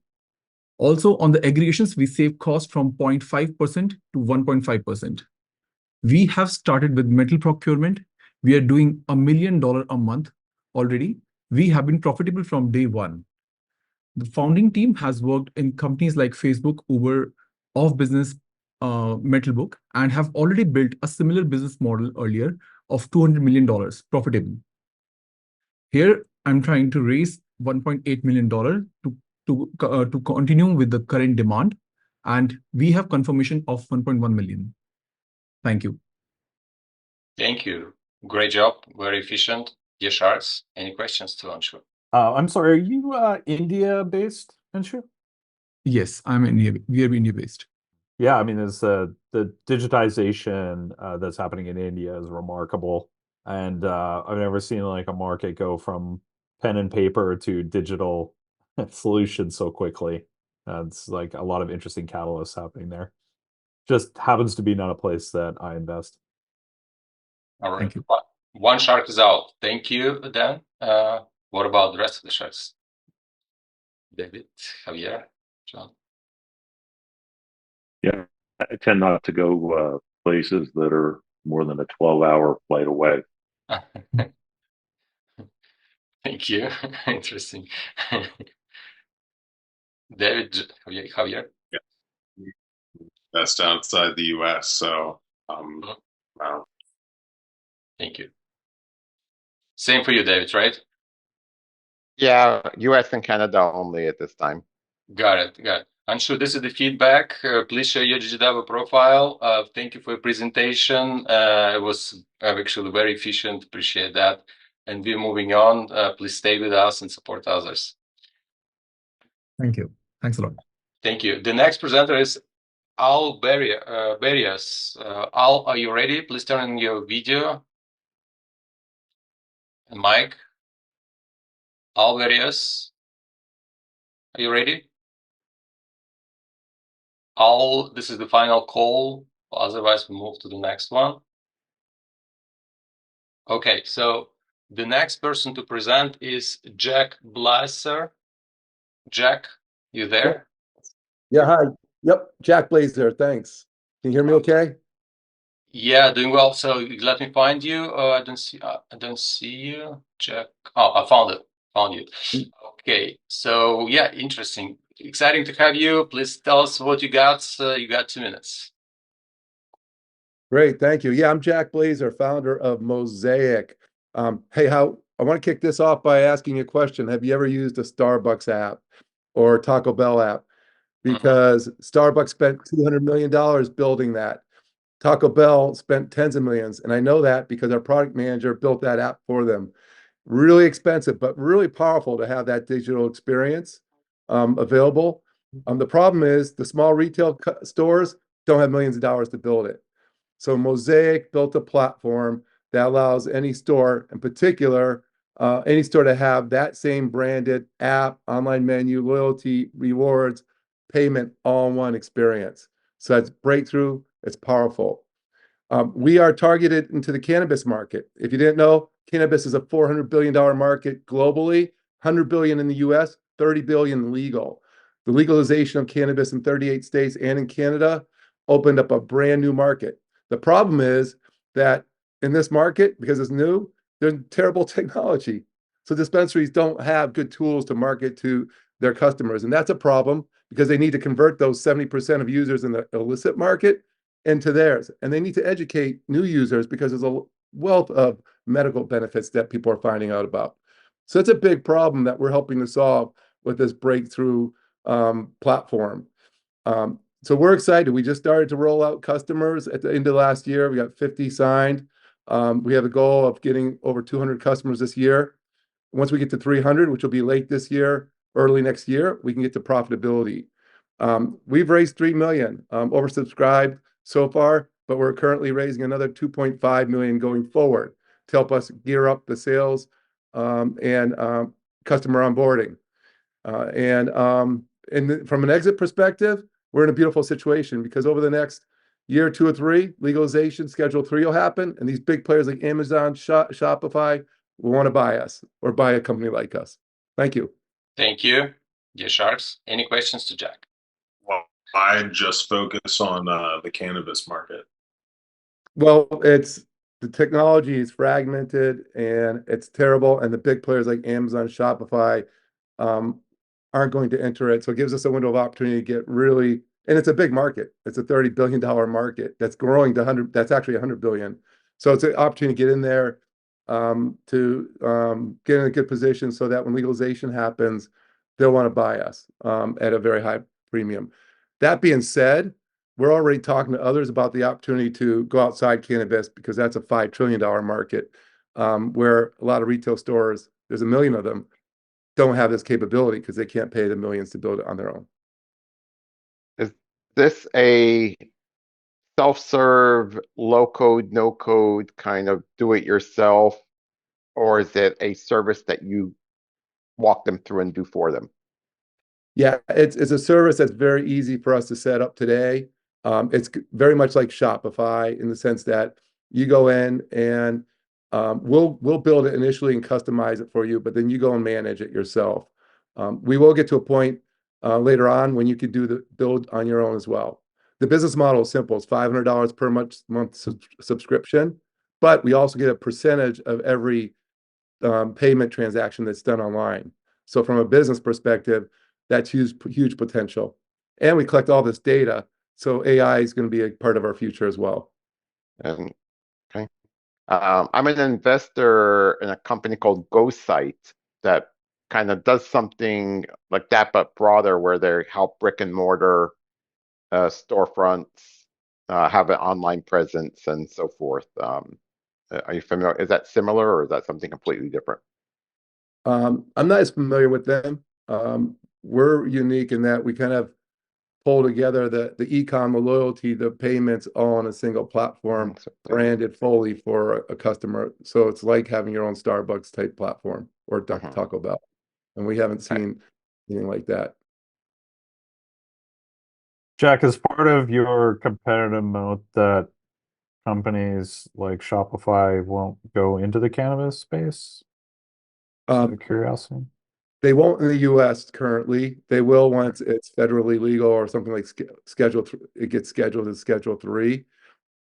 Also, on the aggregations, we save cost from 0.5% to 1.5%. We have started with metal procurement. We are doing $1 million a month already. We have been profitable from day one. The founding team has worked in companies like Facebook, Uber, Off Business, Metalbook, and have already built a similar business model earlier of $200 million profitable. Here, I'm trying to raise $1.8 million to continue with the current demand, and we have confirmation of 1.1 million. Thank you. Thank you. Great job. Very efficient. Dear Sharks, any questions to Anshu? I'm sorry, are you India-based, Anshu? Yes, I'm India. We are India-based. Yeah, I mean, there's the digitization that's happening in India is remarkable, and I've never seen like a market go from pen and paper to digital solutions so quickly. It's like a lot of interesting catalysts happening there. Just happens to be not a place that I invest. All right. Thank you. One shark is out. Thank you, Dan. What about the rest of the sharks? David, Javier, John? Yeah, I tend not to go places that are more than a 12-hour flight away. Thank you. Interesting. David, Javier? Yeah. That's outside the US, so wow. Thank you. Same for you, David, right? Yeah, US and Canada only at this time. Got it. Anshu, this is the feedback. Please share your GGW profile. Thank you for your presentation. It was actually very efficient. Appreciate that. And we're moving on. Please stay with us and support others. Thank you. Thanks a lot. Thank you. The next presenter is Al Berrios. Al, are you ready? Please turn on your video and mic. Al Berrios, are you ready? Al, this is the final call. Otherwise, we move to the next one. Okay, so the next person to present is Jack Blaser. Jack, you there? Yeah, hi. Yep, Jack Blazer, thanks. Can you hear me okay? Yeah, doing well. So let me find you. I don't see you. Jack. Oh, I found you. Okay. So yeah, interesting. exciting to have you. Please tell us what you got. You got 2 minutes. Great, thank you. Yeah, I'm Jack Blazer, founder of Mosaic. Hey, I want to kick this off by asking you a question. Have you ever used a Starbucks app or Taco Bell app? Because Starbucks spent $200 million building that. Taco Bell spent tens of millions, and I know that because our product manager built that app for them. Really expensive, but really powerful to have that digital experience available. The problem is the small retail stores don't have millions of dollars to build it. So Mosaic built a platform that allows any store, in particular, any store to have that same branded app, online menu, loyalty, rewards, payment, all in one experience. So that's breakthrough. It's powerful. We are targeted into the cannabis market. If you didn't know, cannabis is a $400 billion market globally, 100 billion in the US, 30 billion legal. The legalization of cannabis in 38 states and in Canada opened up a brand new market. The problem is that in this market, because it's new, there's terrible technology. So dispensaries don't have good tools to market to their customers. And that's a problem because they need to convert those 70% of users in the illicit market into theirs. And they need to educate new users because there's a wealth of medical benefits that people are finding out about. So it's a big problem that we're helping to solve with this breakthrough platform. So we're excited. We just started to roll out customers at the end of last year. We got 50 signed. We have a goal of getting over 200 customers this year. Once we get to 300, which will be late this year, early next year, we can get to profitability. We've raised 3 million, oversubscribed so far, but we're currently raising another 2.5 million going forward to help us gear up the sales and customer onboarding. And from an exit perspective, we're in a beautiful situation because over the next year, 2 or 3, legalization Schedule 3 will happen, and these big players like Amazon, Shopify will want to buy us or buy a company like us. Thank you. Thank you. Dear Sharks, any questions to Jack? Well, I just focus on the cannabis market. Well, the technology is fragmented and it's terrible, and the big players like Amazon, Shopify aren't going to enter it. So it gives us a window of opportunity to get really, and it's a big market. It's a $30 billion market that's growing to 100, that's actually 100 billion. So it's an opportunity to get in there to get in a good position so that when legalization happens, they'll want to buy us at a very high premium. That being said, we're already talking to others about the opportunity to go outside cannabis because that's a $5 trillion market where a lot of retail stores, there's a million of them, don't have this capability because they can't pay the millions to build it on their own. Is this a self-serve, low-code, no-code kind of do-it-yourself, or is it a service that you walk them through and do for them? Yeah, it's a service that's very easy for us to set up today. It's very much like Shopify in the sense that you go in and we'll build it initially and customize it for you, but then you go and manage it yourself. We will get to a point later on when you can do the build on your own as well. The business model is simple. It's $500 per month subscription, but we also get a percentage of every payment transaction that's done online. So from a business perspective, that's huge potential. And we collect all this data, so AI is going to be a part of our future as well. Okay. I'm an investor in a company called GoSite that kind of does something like that, but broader, where they help brick and mortar storefronts have an online presence and so forth. Are you familiar? Is that similar, or is that something completely different? I'm not as familiar with them. We're unique in that we kind of pull together the e-com, the loyalty, the payments all on a single platform, branded fully for a customer. So it's like having your own Starbucks type platform or Taco Bell. And we haven't seen anything like that. Jack, as part of your competitive moat that companies like Shopify won't go into the cannabis space? Out of curiosity. They won't in the US currently. They will once it's federally legal or something like it gets scheduled as Schedule 3.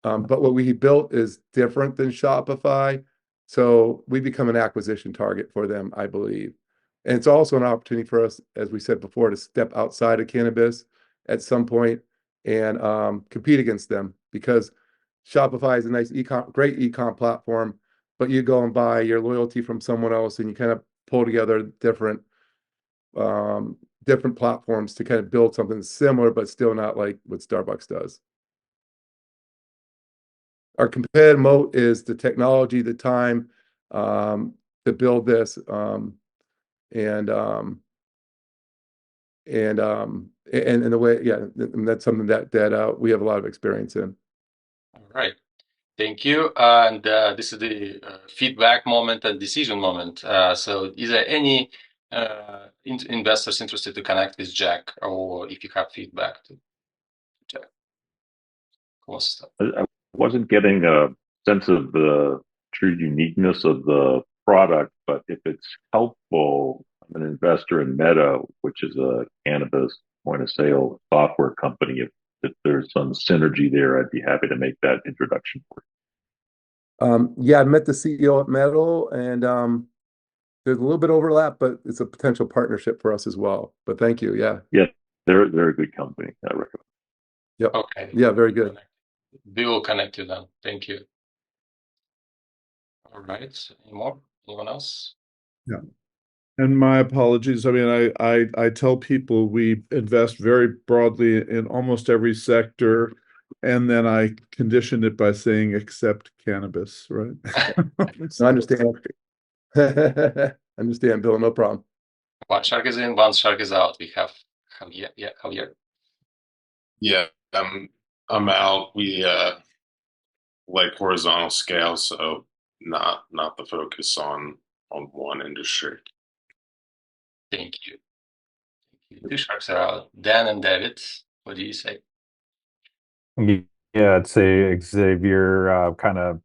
But what we built is different than Shopify. So we become an acquisition target for them, I believe. And it's also an opportunity for us, as we said before, to step outside of cannabis at some point and compete against them, because Shopify is a nice great e-com platform, but you go and buy your loyalty from someone else, and you kind of pull together different platforms to kind of build something similar, but still not like what Starbucks does. Our competitive moat is the technology, the time to build this, and the way, yeah, and that's something that we have a lot of experience in. All right. Thank you. And this is the feedback moment and decision moment. So is there any investors interested to connect with Jack, or if you have feedback to Jack? I wasn't getting a sense of the true uniqueness of the product, but if it's helpful, I'm an investor in Meta, which is a cannabis point of sale software company. If there's some synergy there, I'd be happy to make that introduction for you. Yeah, I met the CEO at Mandel, and there's a little bit of overlap, but it's a potential partnership for us as well. But thank you. Yeah. Yeah, they're a good company. I recommend. Yep. Okay. Yeah, very good. We will connect you then. Thank you. All right. Any more? Anyone else? Yeah. And my apologies. I mean, I tell people we invest very broadly in almost every sector, and then I condition it by saying except cannabis, right? I understand. Understand, Bill. No problem. One shark is in, one shark is out. We have Javier. Yeah, Javier. Yeah, I'm out. We like horizontal scale, so not the focus on one industry. Thank you. Two sharks are out. Dan and David, what do you say? Yeah, I'd say Xavier kind of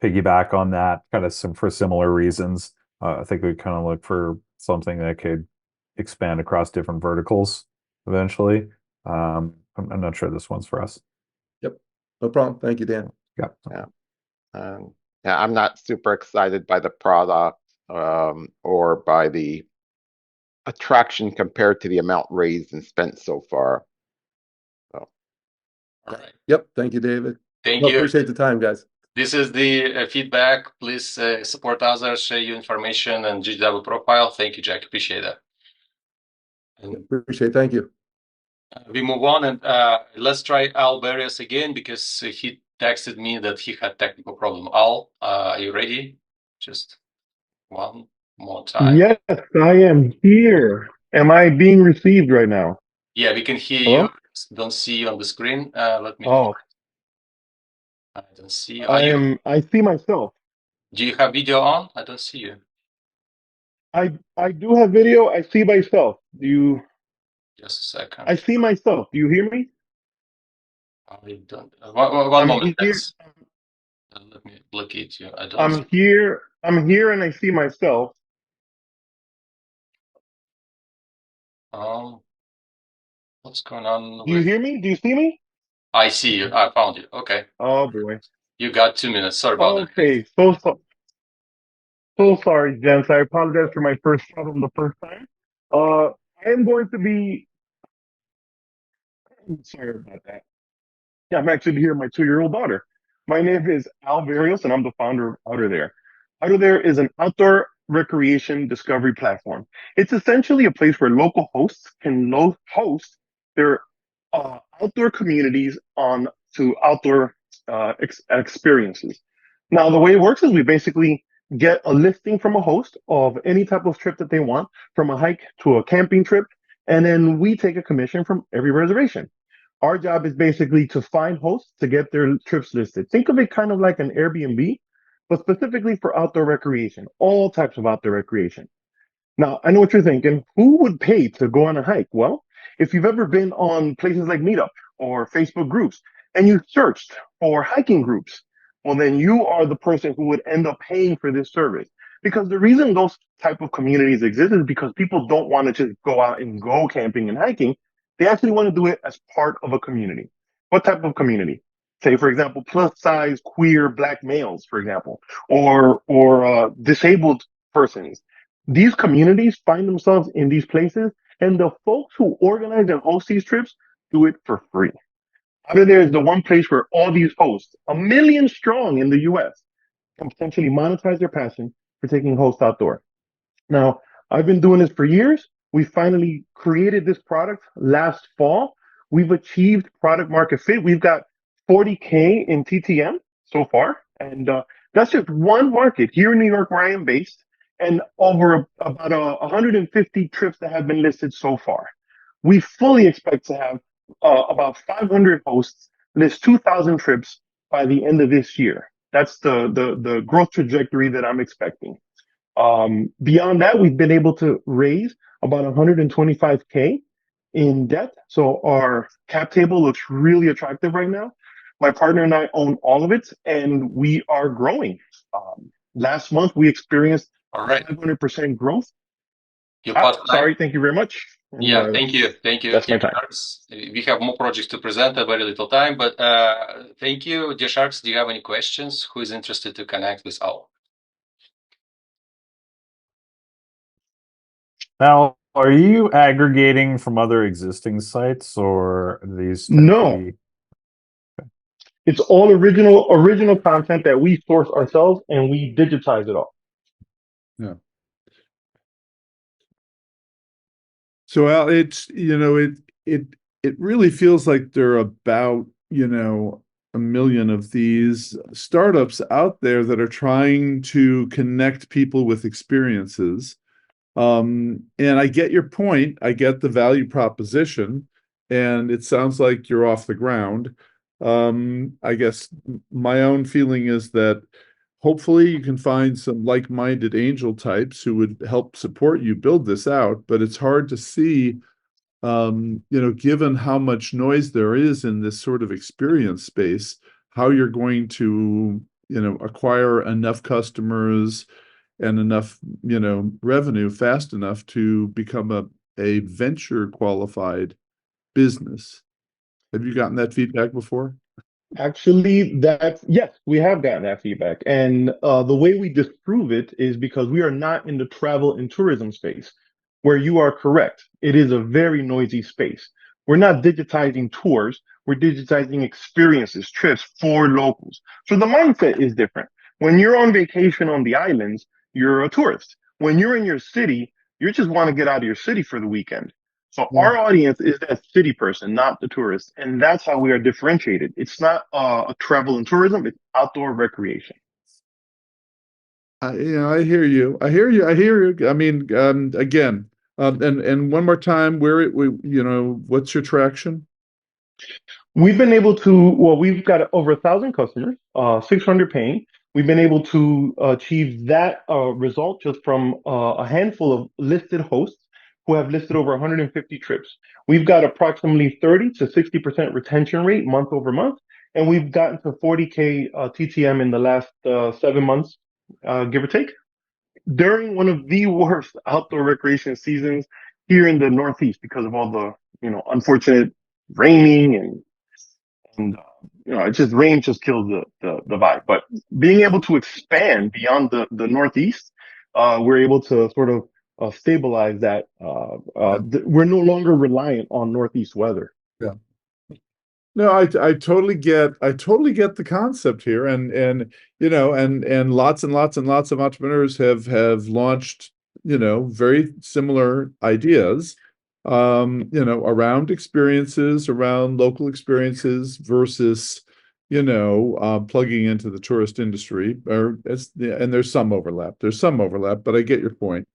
piggyback on that, kind of for similar reasons. I think we kind of look for something that could expand across different verticals eventually. I'm not sure this one's for us. Yep, no problem. Thank you, Dan. Yeah. Yeah, I'm not super excited by the product or by the attraction compared to the amount raised and spent so far. So. All right. Yep. Thank you, David. Thank you. Appreciate the time, guys. This is the feedback. Please support others, share your information and GGW profile. Thank you, Jack. Appreciate that. Appreciate it. Thank you. We move on, and let's try Al Barrios again, because he texted me that he had technical problem. Al, are you ready? Just one more time. Yes, I am here. Am I being received right now? Yeah, we can hear Hello? you. Don't see you on the screen. Let me. Oh, I don't see you. I see myself. Do you have video on? I don't see you. I do have video. I see myself. Do you? Just a second. I see myself. Do you hear me? I don't. One moment. Let me locate you. I don't. I'm here. I'm here, and I see myself. What's going on? Do you hear me? Do you see me? I see you. I found you. Okay. Oh boy. You got 2 minutes. Sorry about that. Okay. So sorry, gents. I apologize for my first problem the first time. I am going to be. Sorry about that. Yeah, I'm actually here with my 2-year-old daughter. My name is Al Barrios, and I'm the founder of Outer There. Outer There is an outdoor recreation discovery platform. It's essentially a place where local hosts can host their outdoor communities on to outdoor experiences. Now, the way it works is we basically get a listing from a host of any type of trip that they want, from a hike to a camping trip, and then we take a commission from every reservation. Our job is basically to find hosts to get their trips listed. Think of it kind of like an Airbnb, but specifically for outdoor recreation, all types of outdoor recreation. Now, I know what you're thinking. Who would pay to go on a hike? Well, if you've ever been on places like Meetup or Facebook groups and you searched for hiking groups, well, then you are the person who would end up paying for this service. Because the reason those type of communities exist is because people don't want to just go out and go camping and hiking. They actually want to do it as part of a community. What type of community? Say, for example, plus size queer black males, for example, or disabled persons. These communities find themselves in these places, and the folks who organize and host these trips do it for free. Out of there is the one place where all these hosts, 1 million strong in the US, can potentially monetize their passion for taking hosts outdoor. Now, I've been doing this for years. We finally created this product last fall. We've achieved product market fit. We've got 40K in TTM so far. And that's just one market here in New York where I am based, and over about 150 trips that have been listed so far. We fully expect to have about 500 hosts list 2,000 trips by the end of this year. That's the growth trajectory that I'm expecting. Beyond that, we've been able to raise about 125K in debt. So our cap table looks really attractive right now. My partner and I own all of it, and we are growing. Last month, we experienced 500% growth. Sorry, thank you very much. Yeah, thank you. That's my time. Sharks. We have more projects to present, a very little time, but thank you, dear Sharks. Do you have any questions? Who is interested to connect with Al? Now, are you aggregating from other existing sites, or are these tend No. to be... It's all original content that we source ourselves, and we digitize it all. Yeah. So Al, it's, it really feels like there are about, 1 million of these startups out there that are trying to connect people with experiences. And I get your point. I get the value proposition, and it sounds like you're off the ground. I guess my own feeling is that hopefully you can find some like-minded angel types who would help support you build this out, but it's hard to see, given how much noise there is in this sort of experience space, how you're going to, acquire enough customers and enough, revenue fast enough to become a venture qualified business. Have you gotten that feedback before? Actually, yes, we have gotten that feedback. And the way we disprove it is because we are not in the travel and tourism space, where you are correct. It is a very noisy space. We're not digitizing tours, we're digitizing experiences, trips for locals. So the mindset is different. When you're on vacation on the islands, you're a tourist. When you're in your city, you just want to get out of your city for the weekend. So our audience is that city person, not the tourist, and that's how we are differentiated. It's not a travel and tourism; it's outdoor recreation. I hear you. I hear you. I mean, again, and one more time, what's your traction? We've been able to. Well, we've got over 1,000 customers, 600 paying. We've been able to achieve that result just from a handful of listed hosts who have listed over 150 trips. We've got approximately 30 to 60% retention rate month over month, and we've gotten to 40K TTM in the last 7 months, give or take. During one of the worst outdoor recreation seasons here in the Northeast because of all the unfortunate raining and it just rain just kills the vibe. But being able to expand beyond the Northeast, we're able to sort of stabilize that. We're no longer reliant on Northeast weather. Yeah. No, I totally get the concept here, and lots and lots and lots of entrepreneurs have launched very similar ideas, around experiences, around local experiences versus plugging into the tourist industry, and there's some overlap, but I get your point.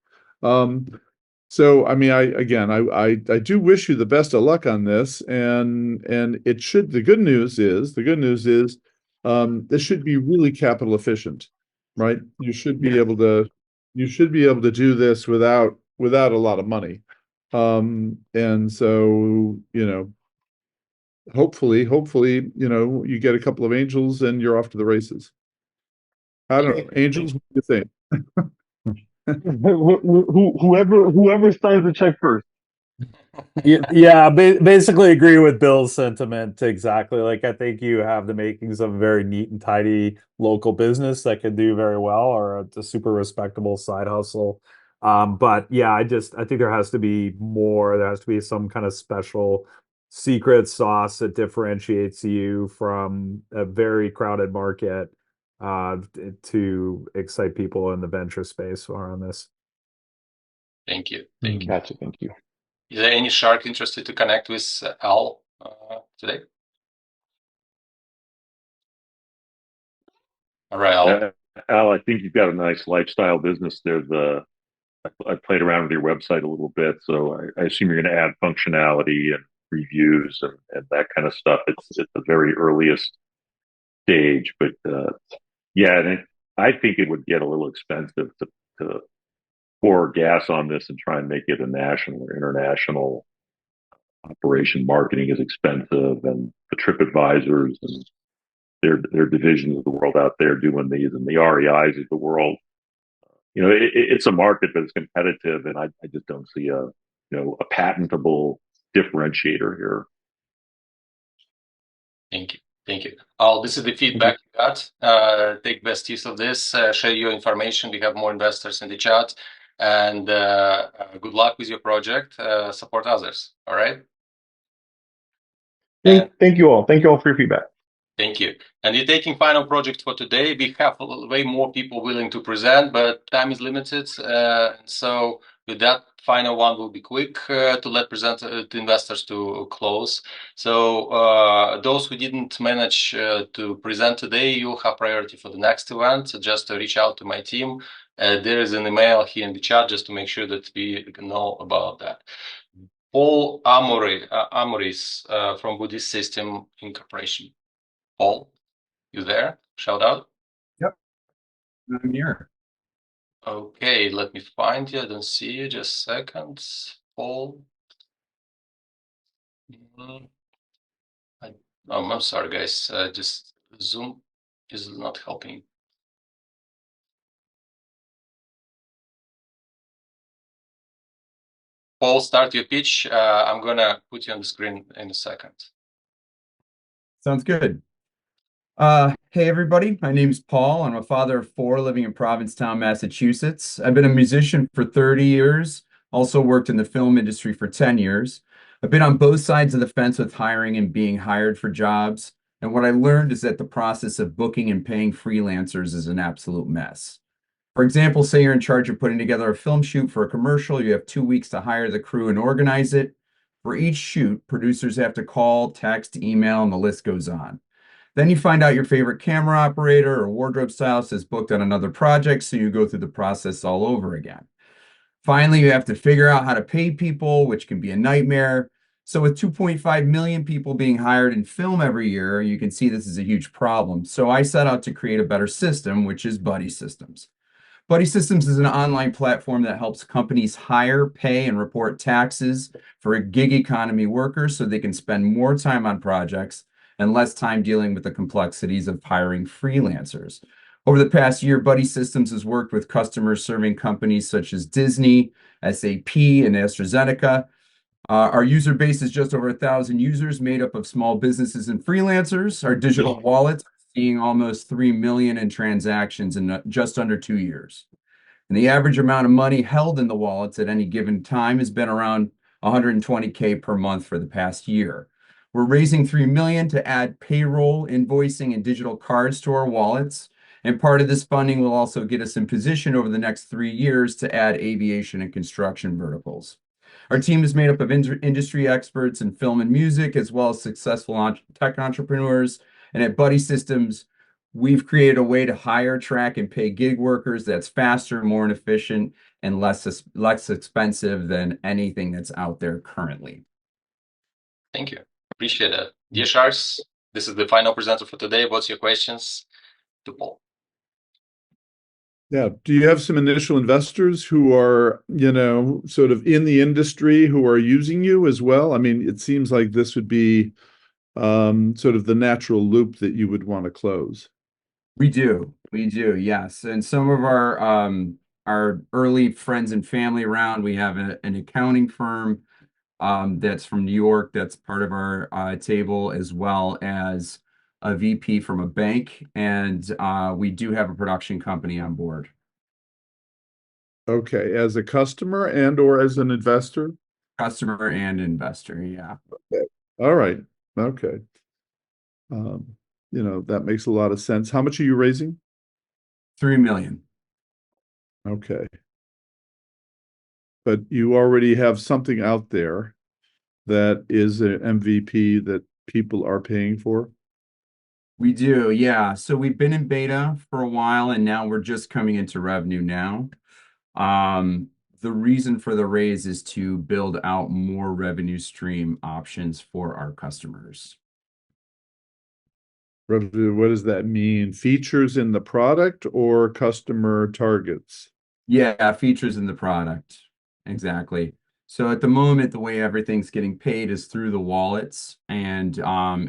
So I mean, I do wish you the best of luck on this, and the good news is this should be really capital efficient, right? You should be able to do this without a lot of money. And so, hopefully, you get a couple of angels and you're off to the races. I don't know, angels, what do you think? Whoever signs the check first. Yeah, basically agree with Bill's sentiment exactly. Like, I think you have the makings of a very neat and tidy local business that could do very well, or a super respectable side hustle But yeah, I think there has to be more. There has to be some kind of special secret sauce that differentiates you from a very crowded market to excite people in the venture space who are on this. Thank you. Thank you. Gotcha. Thank you. Is there any shark interested to connect with Al today? All right, Al. Al, I think you've got a nice lifestyle business. I played around with your website a little bit, so I assume you're going to add functionality and reviews and that kind of stuff. It's at the very earliest stage, but yeah, and I think it would get a little expensive to pour gas on this and try and make it a national or international operation. Marketing is expensive, and the TripAdvisors and their divisions of the world out there doing these, and the REIs of the world. It's a market that's competitive, and I just don't see a patentable differentiator here. Thank you. Thank you. Al, this is the feedback you got. Take best use of this. Share your information. We have more investors in the chat. And good luck with your project. Support others. All right? Thank you all. Thank you all for your feedback. Thank you. And you're taking final project for today. We have way more people willing to present, but time is limited. So with that, final one will be quick to let to investors to close. So those who didn't manage to present today, you'll have priority for the next event. So just reach out to my team. There is an email here in the chat just to make sure that we know about that. Paul Amoris from Buddhist System Incorporation. Paul, you there? Shout out. Yep, I'm here. Okay, let me find you. I don't see you. Just a second, Paul. I'm sorry, guys. Just Zoom is not helping. Paul, start your pitch. I'm gonna put you on the screen in a second. Sounds good. Hey everybody, my name's Paul. I'm a father of 4 living in Provincetown, Massachusetts. I've been a musician for 30 years, also worked in the film industry for 10 years. I've been on both sides of the fence with hiring and being hired for jobs. And what I learned is that the process of booking and paying freelancers is an absolute mess. For example, say you're in charge of putting together a film shoot for a commercial, you have 2 weeks to hire the crew and organize it. For each shoot, producers have to call, text, email, and the list goes on. Then you find out your favorite camera operator or wardrobe stylist is booked on another project, so you go through the process all over again. Finally, you have to figure out how to pay people, which can be a nightmare. So with 2.5 million people being hired in film every year, you can see this is a huge problem. So I set out to create a better system, which is Buddy Systems. Buddy Systems is an online platform that helps companies hire, pay, and report taxes for gig economy workers so they can spend more time on projects and less time dealing with the complexities of hiring freelancers. Over the past year, Buddy Systems has worked with customers serving companies such as Disney, SAP, and AstraZeneca. Our user base is just over 1,000 users made up of small businesses and freelancers. Our digital wallets are seeing almost 3 million in transactions in just under 2 years. And the average amount of money held in the wallets at any given time has been around 120K per month for the past year. We're raising 3 million to add payroll, invoicing, and digital cards to our wallets. And part of this funding will also get us in position over the next 3 years to add aviation and construction verticals. Our team is made up of industry experts in film and music, as well as successful tech entrepreneurs. And at Buddy Systems, we've created a way to hire, track, and pay gig workers that's faster, more efficient, and less expensive than anything that's out there currently. Thank you. Appreciate it. Dear Sharks, this is the final presenter for today. What's your questions to Paul? Yeah. Do you have some initial investors who are, sort of in the industry who are using you as well? I mean, it seems like this would be sort of the natural loop that you would want to close. We do, yes. And some of our early friends and family around, we have an accounting firm that's from New York, that's part of our table, as well as a VP from a bank, and we do have a production company on board. Okay, as a customer and or as an investor? Customer and investor, yeah. Okay. All right. Okay. That makes a lot of sense. How much are you raising? 3 million. Okay. But you already have something out there that is an MVP that people are paying for? We do, yeah. So we've been in beta for a while, and now we're just coming into revenue now. The reason for the raise is to build out more revenue stream options for our customers. What does that mean? Features in the product or customer targets? Yeah, features in the product. Exactly. So at the moment, the way everything's getting paid is through the wallets, and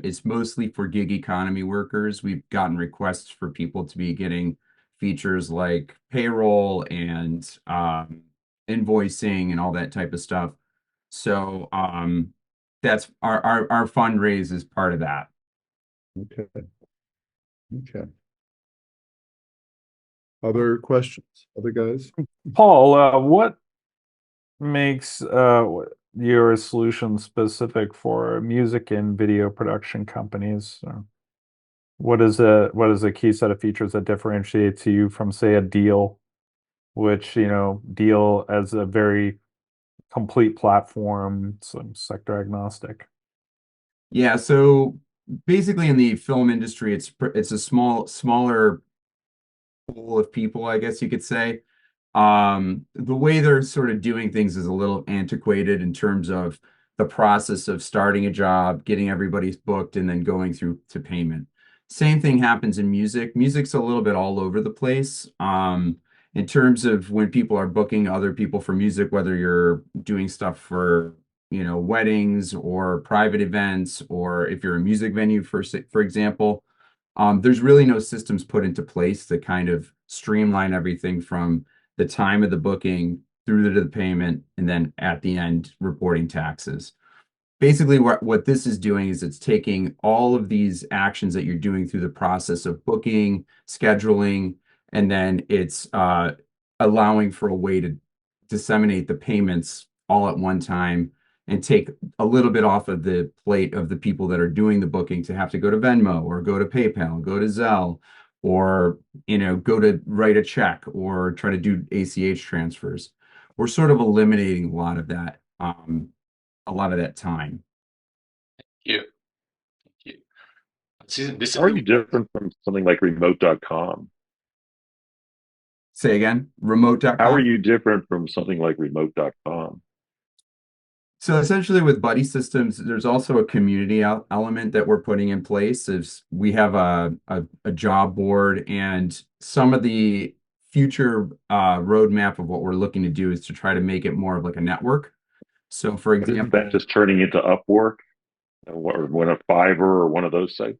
it's mostly for gig economy workers. We've gotten requests for people to be getting features like payroll and invoicing and all that type of stuff. So that's our fundraise is part of that. Okay. Okay. Other questions? Other guys? Paul, what makes your solution specific for music and video production companies? What is a key set of features that differentiates you from, say, a Deal, which, Deal as a very complete platform, some sector agnostic? Yeah, so basically in the film industry, it's a smaller pool of people, I guess you could say. The way they're sort of doing things is a little antiquated in terms of the process of starting a job, getting everybody booked, and then going through to payment. Same thing happens in music. Music's a little bit all over the place. In terms of when people are booking other people for music, whether you're doing stuff for, weddings or private events, or if you're a music venue, for example, there's really no systems put into place to kind of streamline everything from the time of the booking through to the payment, and then at the end, reporting taxes. Basically, what this is doing is it's taking all of these actions that you're doing through the process of booking, scheduling, and then it's allowing for a way to disseminate the payments all at one time and take a little bit off of the plate of the people that are doing the booking to have to go to Venmo or go to PayPal, go to Zelle, or go to write a check or try to do ACH transfers. We're sort of eliminating a lot of that time. Thank you. This How are you different from something like remote.com? Say again, remote.com? How are you different from something like remote.com? So essentially with buddy systems, there's also a community element that we're putting in place. Is we have a job board, and some of the future roadmap of what we're looking to do is to try to make it more of like a network. So for example, isn't that just turning into Upwork or one of Fiverr or one of those sites?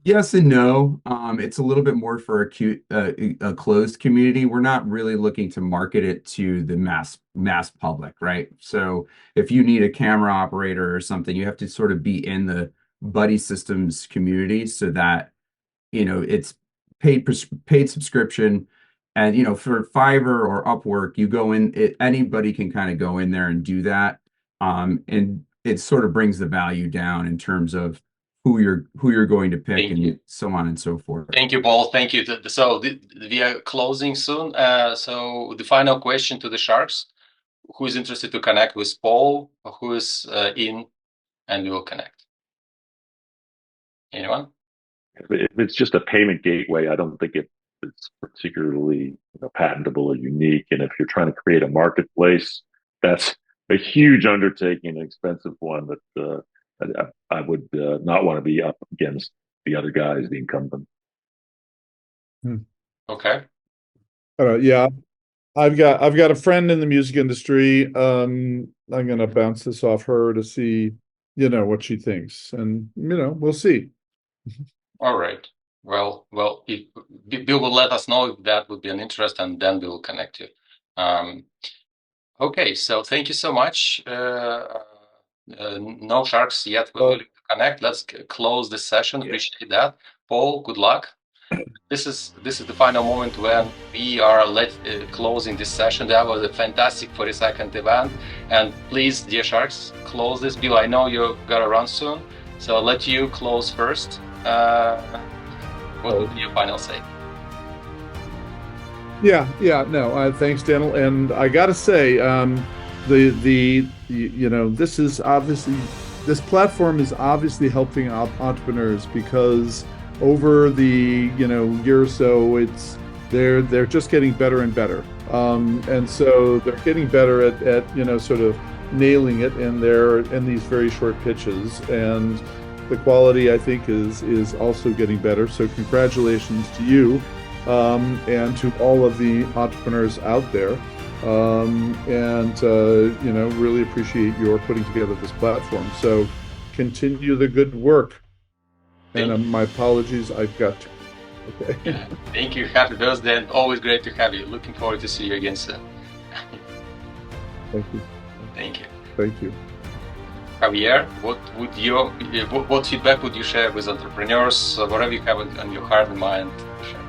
yes and no. It's a little bit more for a closed community. We're not really looking to market it to the mass public, right? So if you need a camera operator or something, you have to sort of be in the buddy systems community so that it's paid subscription. And for Fiverr or Upwork, you go in, anybody can kind of go in there and do that. And it sort of brings the value down in terms of who you're going to pick and so on and so forth. Thank you, Paul. Thank you. So we are closing soon. So the final question to the Sharks: who is interested to connect with Paul? Who is in, and we will connect. Anyone? If it's just a payment gateway, I don't think it's particularly patentable or unique. And if you're trying to create a marketplace, that's a huge undertaking, an expensive one that I would not want to be up against the other guys, the incumbent. Okay. Yeah, I've got a friend in the music industry. I'm gonna bounce this off her to see, what she thinks, and we'll see. All right. Well, if Bill will let us know if that would be an interest, and then we will connect you. Okay, so thank you so much. No Sharks yet willing to connect. Let's close this session. Appreciate that. Paul, good luck. This is the final moment when we are closing this session. That was a fantastic 40-second event. And please, dear Sharks, close this. Bill, I know you gotta run soon, so I'll let you close first. What would be your final say? Yeah, no, thanks, Daniel. And I got to say, this platform is obviously helping entrepreneurs, because over the year or so, they're just getting better and better, and so they're getting better at sort of nailing it in these very short pitches, and the quality, I think, is also getting better. So congratulations to you. And to all of the entrepreneurs out there, really appreciate your putting together this platform. So continue the good work. And my apologies, I've got to. Okay. Thank you. Happy birthday, and always great to have you. Looking forward to see you again soon. Thank you. Thank you. Thank you. Javier, what feedback would you share with entrepreneurs? Whatever you have on your heart and mind, share.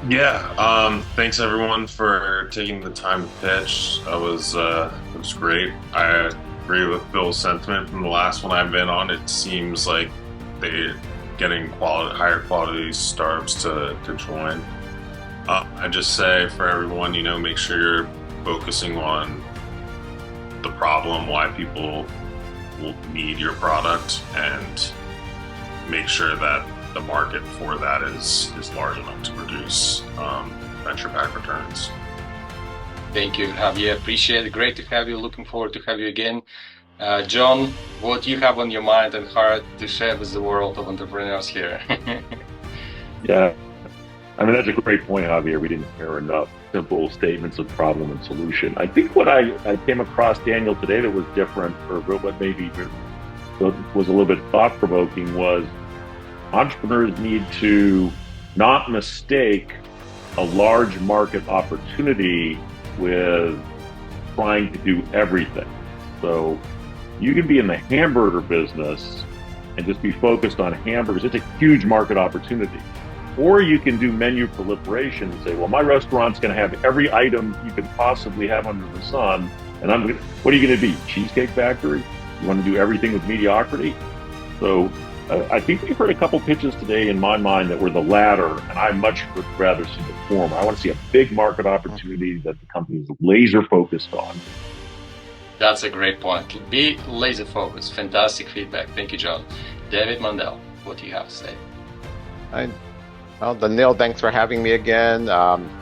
Yeah, thanks everyone for taking the time to pitch. It was great. I agree with Bill's sentiment from the last one I've been on. It seems like they're getting higher quality startups to join. I just say for everyone, make sure you're focusing on the problem, why people will need your product, and make sure that the market for that is large enough to produce venture-backed returns. Thank you, Javier. Appreciate it. Great to have you. Looking forward to have you again. Jon, what do you have on your mind and heart to share with the world of entrepreneurs here? Yeah, I mean, that's a great point, Javier. We didn't hear enough simple statements of problem and solution. I think what I came across, Daniel, today that was different, or what maybe was a little bit thought-provoking, was entrepreneurs need to not mistake a large market opportunity with trying to do everything. So you can be in the hamburger business and just be focused on hamburgers. It's a huge market opportunity. Or you can do menu proliferation and say, well, my restaurant's going to have every item you could possibly have under the sun. And what are you going to be? Cheesecake Factory? You want to do everything with mediocrity? So I think we've heard a couple pitches today in my mind that were the latter, and I much would rather see the former. I want to see a big market opportunity that the company is laser focused on. That's a great point. Be laser focused. Fantastic feedback. Thank you, Jon. David Mandel, what do you have to say? Well, Daniel, thanks for having me again.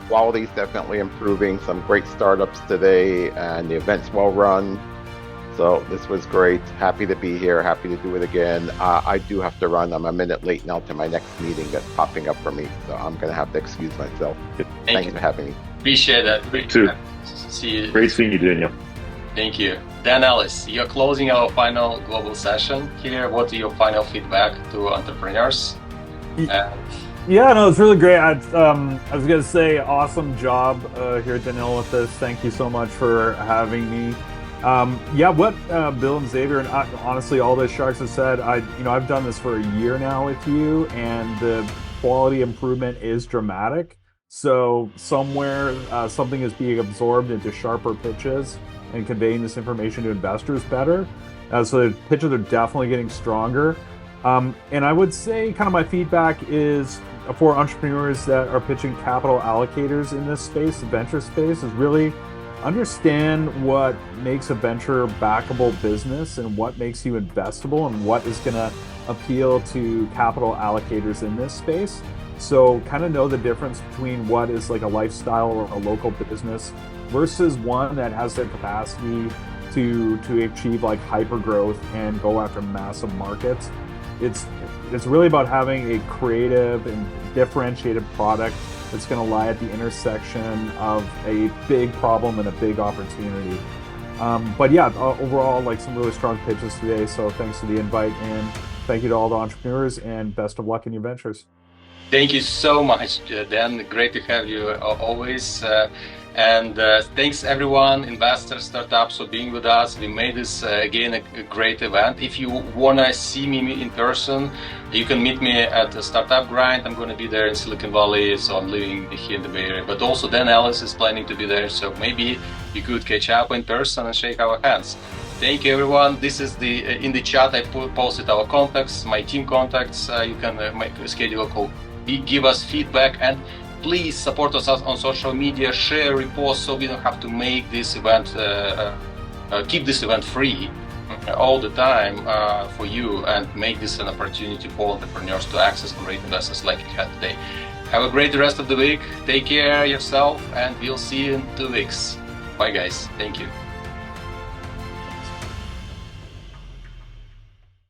Quality is definitely improving. Some great startups today, and the event's well run. So this was great. Happy to be here. Happy to do it again. I do have to run. I'm a minute late now to my next meeting that's popping up for me. So I'm going to have to excuse myself. Thanks for having me. Appreciate that. Great too. See you. Great seeing you, Daniel. Thank you. Dan Ellis, you're closing our final global session here. What are your final feedback to entrepreneurs? Yeah, no, it's really great. I was going to say, awesome job here, Daniel, with this. Thank you so much for having me. What Bill and Xavier and honestly all the Sharks have said, I've done this for a year now with you, and the quality improvement is dramatic. So somewhere something is being absorbed into sharper pitches and conveying this information to investors better. So the pitches are definitely getting stronger. And I would say kind of my feedback is for entrepreneurs that are pitching capital allocators in this space, the venture space, is really understand what makes a venture backable business and what makes you investable and what is going to appeal to capital allocators in this space. So kind of know the difference between what is like a lifestyle or a local business versus one that has the capacity to achieve like hyper growth and go after massive markets. It's really about having a creative and differentiated product that's going to lie at the intersection of a big problem and a big opportunity. Overall, like some really strong pitches today. So thanks for the invite, and thank you to all the entrepreneurs, and best of luck in your ventures. Thank you so much, Dan. Great to have you always. And thanks everyone, investors, startups, for being with us. We made this again a great event. If you wanna see me in person, you can meet me at the Startup Grind. I'm gonna be there in Silicon Valley, so I'm living here in the Bay Area. But also then Ellis is planning to be there, so maybe you could catch up in person and shake our hands. Thank you everyone. This is the in the chat I posted our contacts, my team contacts. You can schedule a call, give us feedback, and please support us on social media, share, repost, so we don't have to make this event, keep this event free all the time for you, and make this an opportunity for entrepreneurs to access great investors like you had today. Have a great rest of the week. Take care of yourself, and we'll see you in 2 weeks. Bye guys. Thank you.